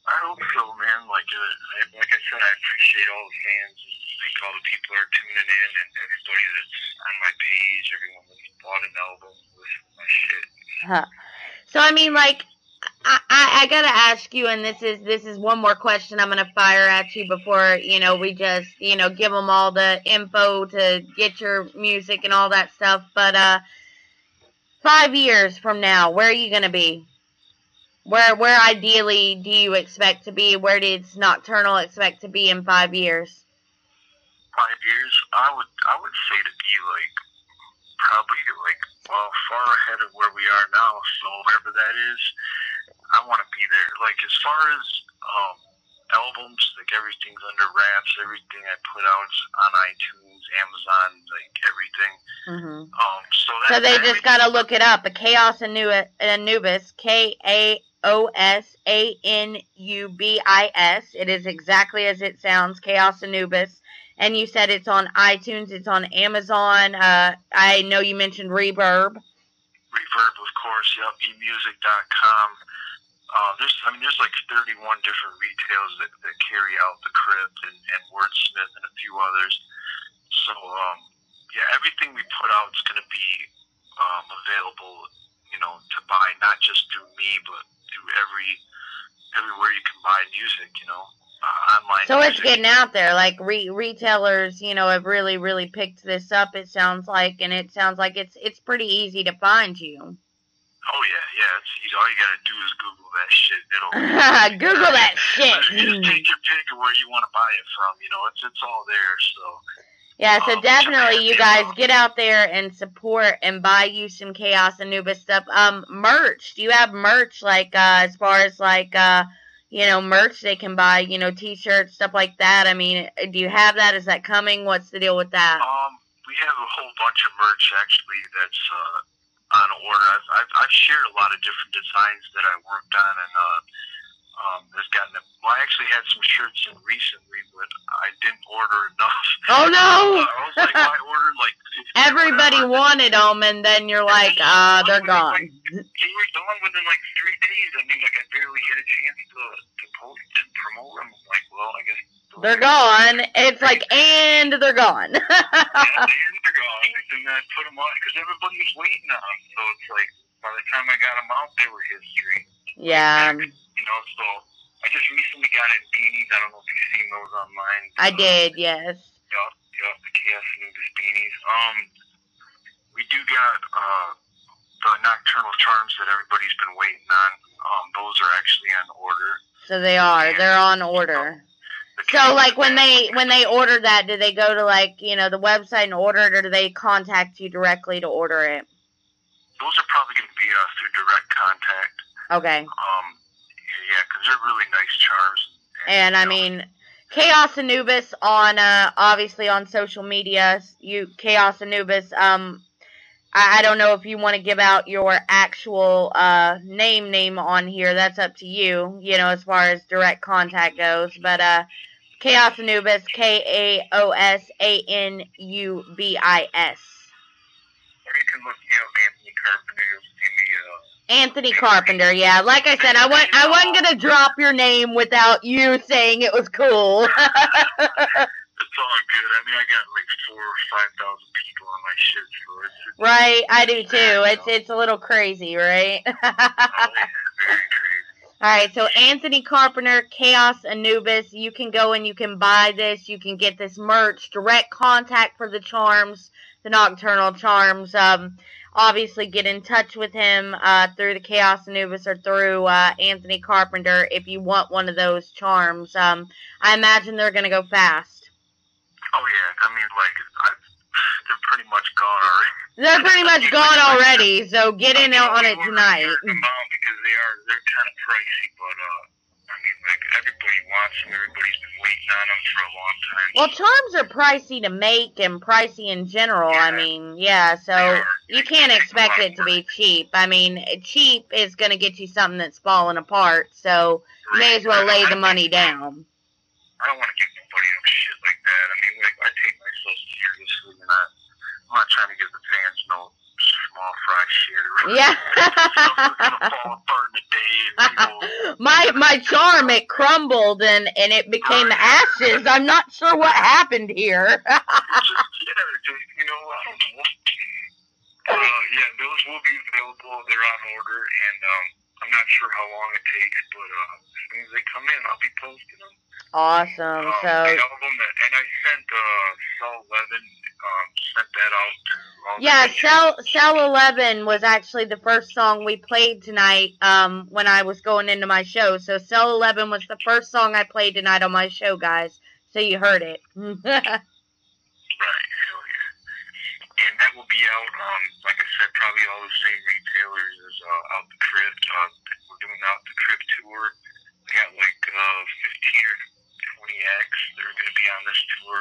I hope so, man. Like I said, I appreciate all the fans and all the people that are tuning in and everybody that's on my page, everyone that's bought an album, listen to my shit. So I mean, like, I gotta ask you, and this is one more question I'm gonna fire at you before we just give them all the info to get your music and all that stuff. But 5 years from now, where are you gonna be? Where ideally do you expect to be? Where does Nocturnal expect to be in 5 years? 5 years, I would say to be probably far ahead of where we are now. So wherever that is, I want to be there. Like as far as albums, like everything's under wraps. Everything I put out on iTunes, Amazon, like everything. So they just gotta look it up. A KAOS Anubis, KAOS ANUBIS. It is exactly as it sounds, KAOS Anubis. And you said it's on iTunes, it's on Amazon. I know you mentioned Reverb. Reverb, of course. Yep. emusic.com. There's like 31 different retailers that carry out the Crypt and Wordsmith and a few others. So, everything we put out is going to be available, to buy, not just through me, but through everywhere you can buy music, online. So music. it's getting out there, like retailers, have really, really picked this up. It sounds like, and it sounds like it's pretty easy to find you. Oh yeah, it's easy. All you gotta do is Google that shit. It'll Google that shit. Just take your pick of where you want to buy it from. It's all there. So. Yeah, so definitely you guys get out there and support and buy you some KAOS Anubis stuff. Merch. Do you have merch as far as merch they can buy, t-shirts, stuff like that? I mean, do you have that? Is that coming? What's the deal with that? We have a whole bunch of merch actually that's on order. I've shared a lot of different designs that I worked on and I actually had some shirts in recently, but I didn't order enough. Oh no! I was like, I ordered like 50 everybody wanted them, and then you're like, they're gone. They were gone within like 3 days. I barely had a chance to post and promote them. I'm like, well, I guess they're gone. It's like, and they're gone. And they're gone. And I put them on because everybody was waiting on them. So it's like, by the time I got them out, they were history. Yeah. So I just recently got in beanies. I don't know if you've seen those online. I did, yes. Yup, the KAOS Anubis beanies. We do got the Nocturnal Charms that everybody's been waiting on. Those are actually on order. So they are. They're on order. So when they order that, do they go to the website and order it, or do they contact you directly to order it? Those are probably going to be through direct contact. Okay. Yeah, because they're really nice charms. And I mean, KAOS Anubis on obviously on social media. KAOS Anubis. I don't know if you want to give out your actual name on here. That's up to you, as far as direct contact goes. But KAOS Anubis, KAOS ANUBIS. Or you can look me up, Anthony Carpenter. You'll see me. Anthony Carpenter, yeah. Like I said, I wasn't gonna drop your name without you saying it was cool. It's all good. I mean, I got like 4,000 or 5,000 people on my shit, so it's right, I do too. It's a little crazy, right? oh, yeah, very crazy. Alright, so Anthony Carpenter, KAOS Anubis, you can go and you can buy this, you can get this merch, direct contact for the charms, the nocturnal charms. Obviously get in touch with him through the KAOS Anubis or through Anthony Carpenter if you want one of those charms. I imagine they're going to go fast. Oh, yeah. I mean, like, they're pretty much gone already. They're pretty much gone already, so get in on it tonight. Because they're kind of pricey, but, I mean, like, everybody wants them. Everybody's been waiting on them for a long time. Well, charms are pricey to make and pricey in general. Yeah. I mean, yeah, so you can't expect it to be cheap. I mean, cheap is going to get you something that's falling apart, so you may as well lay the money down. I don't want to give nobody no shit like that. I mean, like, I take myself seriously, and I'm not trying to give the fans no small fry shit. Yeah. It's going to fall apart in a day, and people... My charm, it crumbled, and it became ashes. I'm not sure what happened here. I don't know. Yeah, those will be available. They're on order, and I'm not sure how long it takes, but as soon as they come in, I'll be posting them. Awesome. So. And I sent Cell 11, sent that out to all yeah, Cell 11 was actually the first song we played tonight when I was going into my show. So Cell 11 was the first song I played tonight on my show, guys. So you heard it. Right, hell yeah. And that will be out, like I said, probably all the same retailers as Out the Crypt. We're doing Out the Crypt tour. We got like 15 or 20 acts that are going to be on this tour.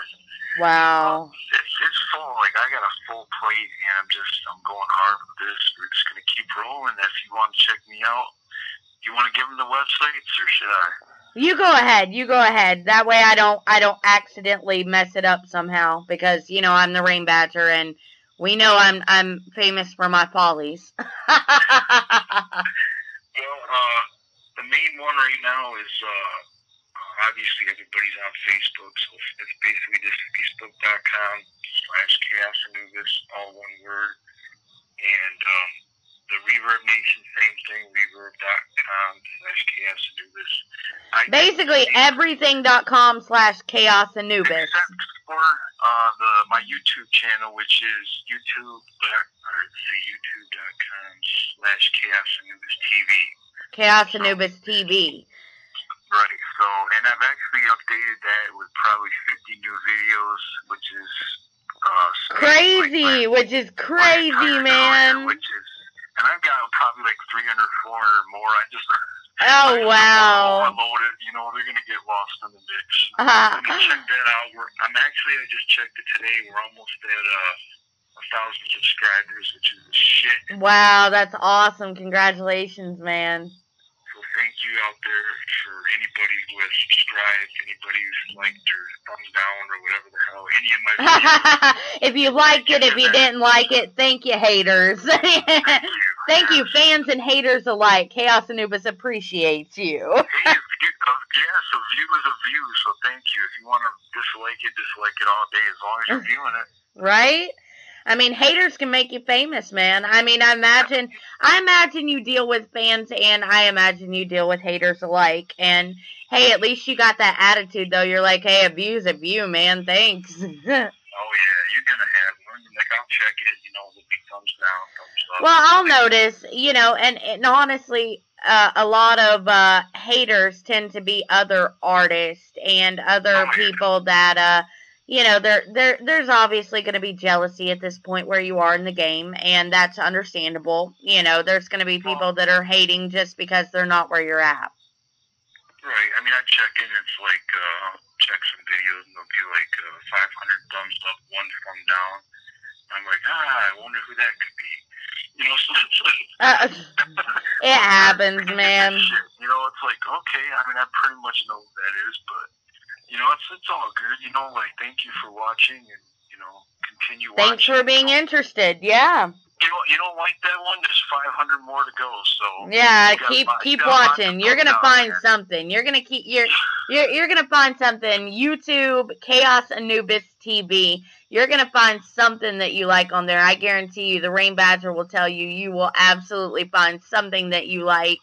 Wow. It's full. Like, I got a full plate, and I'm going hard with this. We're just going to keep rolling. If you want to check me out, you want to give them the websites, or should I? You go ahead. You go ahead. That way I don't accidentally mess it up somehow, because I'm the Rayne Badger, and we know I'm famous for my follies. Well, the main one right now is obviously everybody's on Facebook, so it's basically just facebook.com/KAOS Anubis, all one word. And the Reverb Nation, same thing, reverb.com/KAOS Anubis. Basically everything.com/KAOS Anubis. Except for my YouTube channel, which is youtube.com/KAOS Anubis TV. KAOS Anubis TV. Right, so, and I've actually updated that with probably 50 new videos, which is crazy, which is crazy, man. And I've got probably like 300, 400 more. Oh, wow. Overloaded, they're going to get lost in the mix. Let me check that out. I just checked it today. We're almost at 1,000 subscribers, which is shit. Wow, that's awesome. Congratulations, man. So thank you out there for anybody who has subscribed, anybody who's liked or thumbs down or whatever the hell, any of my videos. If you liked it, if you didn't like it, thank you, haters. Thank you, fans and haters alike. KAOS Anubis appreciates you. Hey, so view is a view, so thank you. If you want to dislike it all day, as long as you're viewing it. Right? I mean, haters can make you famous, man. I mean, I imagine you deal with fans, and I imagine you deal with haters alike. And hey, at least you got that attitude, though. You're like, hey, a view's a view, man. Thanks. Oh yeah, you're gonna have one. Like, I'll check it. There'll be thumbs down, thumbs up. Well, I'll notice, and honestly, a lot of haters tend to be other artists and other people that there's obviously going to be jealousy at this point where you are in the game, and that's understandable. There's going to be people that are hating just because they're not where you're at. Right. I mean, I check in. It's like check some videos, and there'll be like 500 thumbs up, 1 thumb down. I like, I wonder who that could be. You know, so it's like... it happens, man. You know, it's like, okay, I mean, I pretty much know who that is, but, you know, it's all good. You know, like, thank you for watching, and, you know, continue watching. Thanks for being interested, yeah. You don't like that one? There's 500 more to go, so... Yeah, keep watching. You're gonna find something. You're gonna find something. YouTube, KAOS Anubis TV. You're gonna find something that you like on there. I guarantee you, the Rayne Badger will tell you, you will absolutely find something that you like.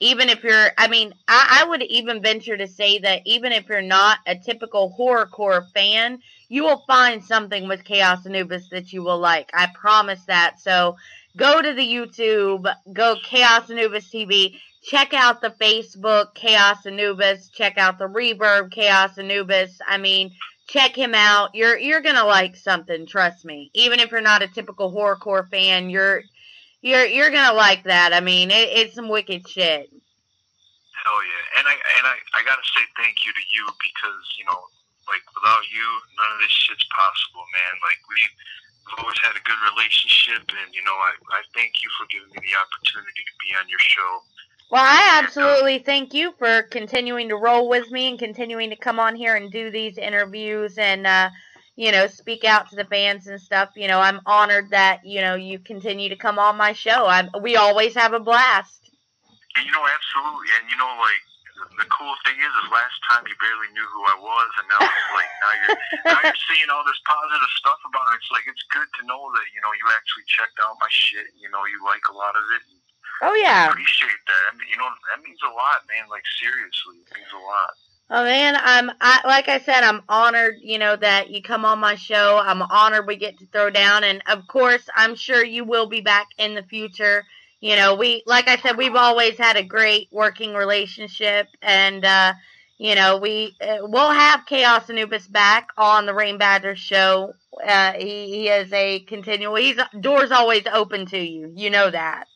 Even if you're, I mean, I would even venture to say that even if you're not a typical horrorcore fan, you will find something with KAOS Anubis that you will like. I promise that. So go to the YouTube, go KAOS Anubis TV, check out the Facebook, KAOS Anubis, check out the Reverb, KAOS Anubis. I mean, check him out. You're gonna like something, trust me. Even if you're not a typical horrorcore fan, you're gonna like that. I mean, it's some wicked shit. Hell yeah. And I gotta say thank you to you, because, you know, like, without you, none of this shit's possible, man. Like, we've always had a good relationship, and, you know, I thank you for giving me the opportunity to be on your show. Well, I absolutely thank you for continuing to roll with me and continuing to come on here and do these interviews and, you know, speak out to the fans and stuff. You know, I'm honored that, you know, you continue to come on my show. We always have a blast. You know, absolutely. And, you know, like, the cool thing is last time you barely knew who I was, and now it's like, now you're seeing all this positive stuff about it. It's like, it's good to know that, you know, you actually checked out my shit. You know, you like a lot of it. Oh, yeah. I appreciate that. I mean, you know, that means a lot, man. Like, seriously, it means a lot. Oh, man, like I said, I'm honored, you know, that you come on my show. I'm honored we get to throw down, and, of course, I'm sure you will be back in the future. You know, like I said, we've always had a great working relationship, and, you know, we'll have KAOS Anubis back on the Rayne Badger show. He is a continual, door's always open to you. You know that.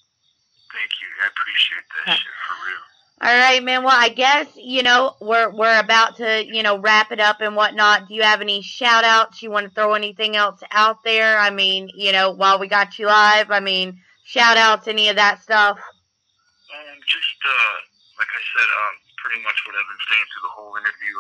Thank you. I appreciate that shit, for real. All right, man. Well, I guess, you know, we're about to, you know, wrap it up and whatnot. Do you have any shout-outs? You want to throw anything else out there? I mean, you know, while we got you live, I mean, shout-outs, any of that stuff? Just, like I said, pretty much what I've been saying through the whole interview.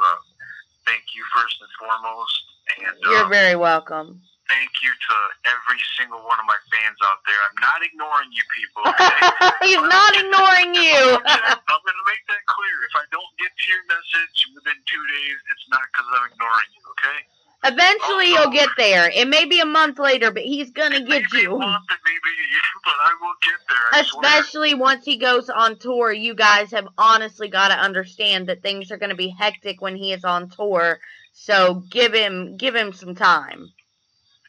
Thank you first and foremost. And you're very welcome. Thank you to every single one of my fans out there. I'm not ignoring you people, okay? He's not ignoring you. I'm going to make that clear. If I don't get to your message within 2 days, it's not because I'm ignoring you, okay? Eventually you'll get there. It may be a month later, but he's going to get you. A month, but I will get there. Especially once he goes on tour. You guys have honestly got to understand that things are going to be hectic when he is on tour. So give him some time.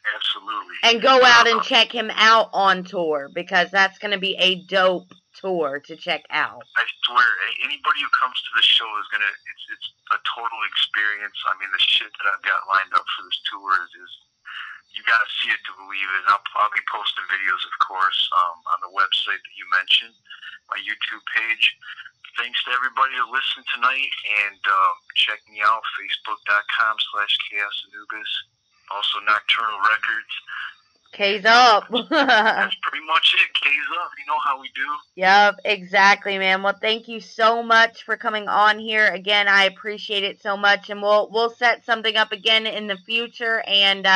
Absolutely. And go out and check him out on tour, because that's going to be a dope tour to check out. I swear, anybody who comes to this show is going to, it's a total experience. I mean, the shit that I've got lined up for this tour is you got to see it to believe it. And I'll be posting videos, of course, on the website that you mentioned, my YouTube page. Thanks to everybody that listened tonight, and check me out, facebook.com/KAOS Anubis. Also, Nocturnal Records. K's up. That's pretty much it. K's up. You know how we do. Yep, exactly, man. Well, thank you so much for coming on here. Again, I appreciate it so much, and we'll set something up again in the future. And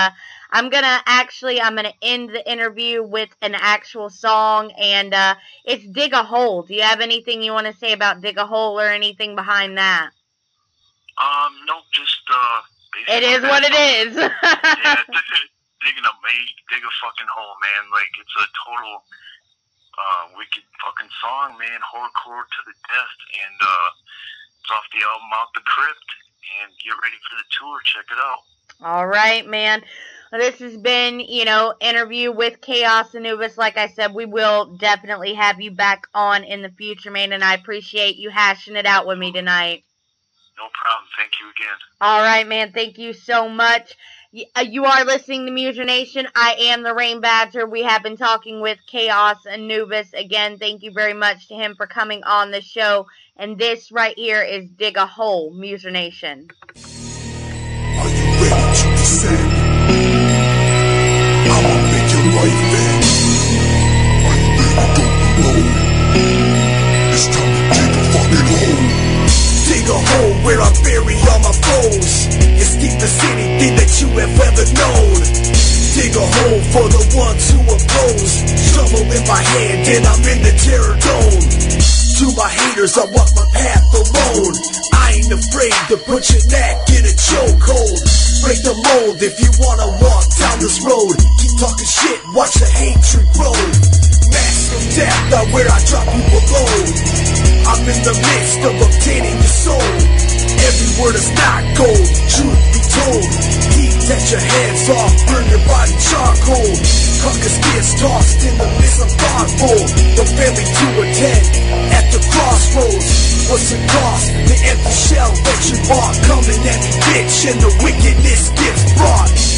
I'm gonna end the interview with an actual song, and it's "Dig a Hole." Do you have anything you want to say about "Dig a Hole" or anything behind that? Nope. Just it is what it is. Yeah, dig a fucking hole, man. Like, it's a total wicked fucking song, man. Horrorcore to the death, and it's off the album Out the Crypt. And get ready for the tour. Check it out. All right, man. Well, this has been, you know, interview with KAOS Anubis. Like I said, we will definitely have you back on in the future, man. And I appreciate you hashing it out with me tonight. No problem. Thank you again. All right, man. Thank you so much. You are listening to MUSERNATION. I am the Rayne Badger. We have been talking with KAOS Anubis. Again, thank you very much to him for coming on the show. And this right here is Dig a Hole, MUSERNATION. Are you ready to descend? I'm a have ever known. Dig a hole for the ones who oppose. Shovel in my hand and I'm in the terror dome. To my haters, I walk my path alone. I ain't afraid to put your neck in a chokehold. Break the mold if you wanna walk down this road. Keep talking shit, watch the hatred grow. Mask of death are where I drop you below. I'm in the midst of obtaining your soul. Every word is not gold, truth be told. Heat that your hands off, burn your body charcoal. Carcass gets tossed in the midst of thoughtful. The family to attend at the crossroads. What's the cost? The empty shell that you bought. Coming at me, bitch, and the wickedness gets brought.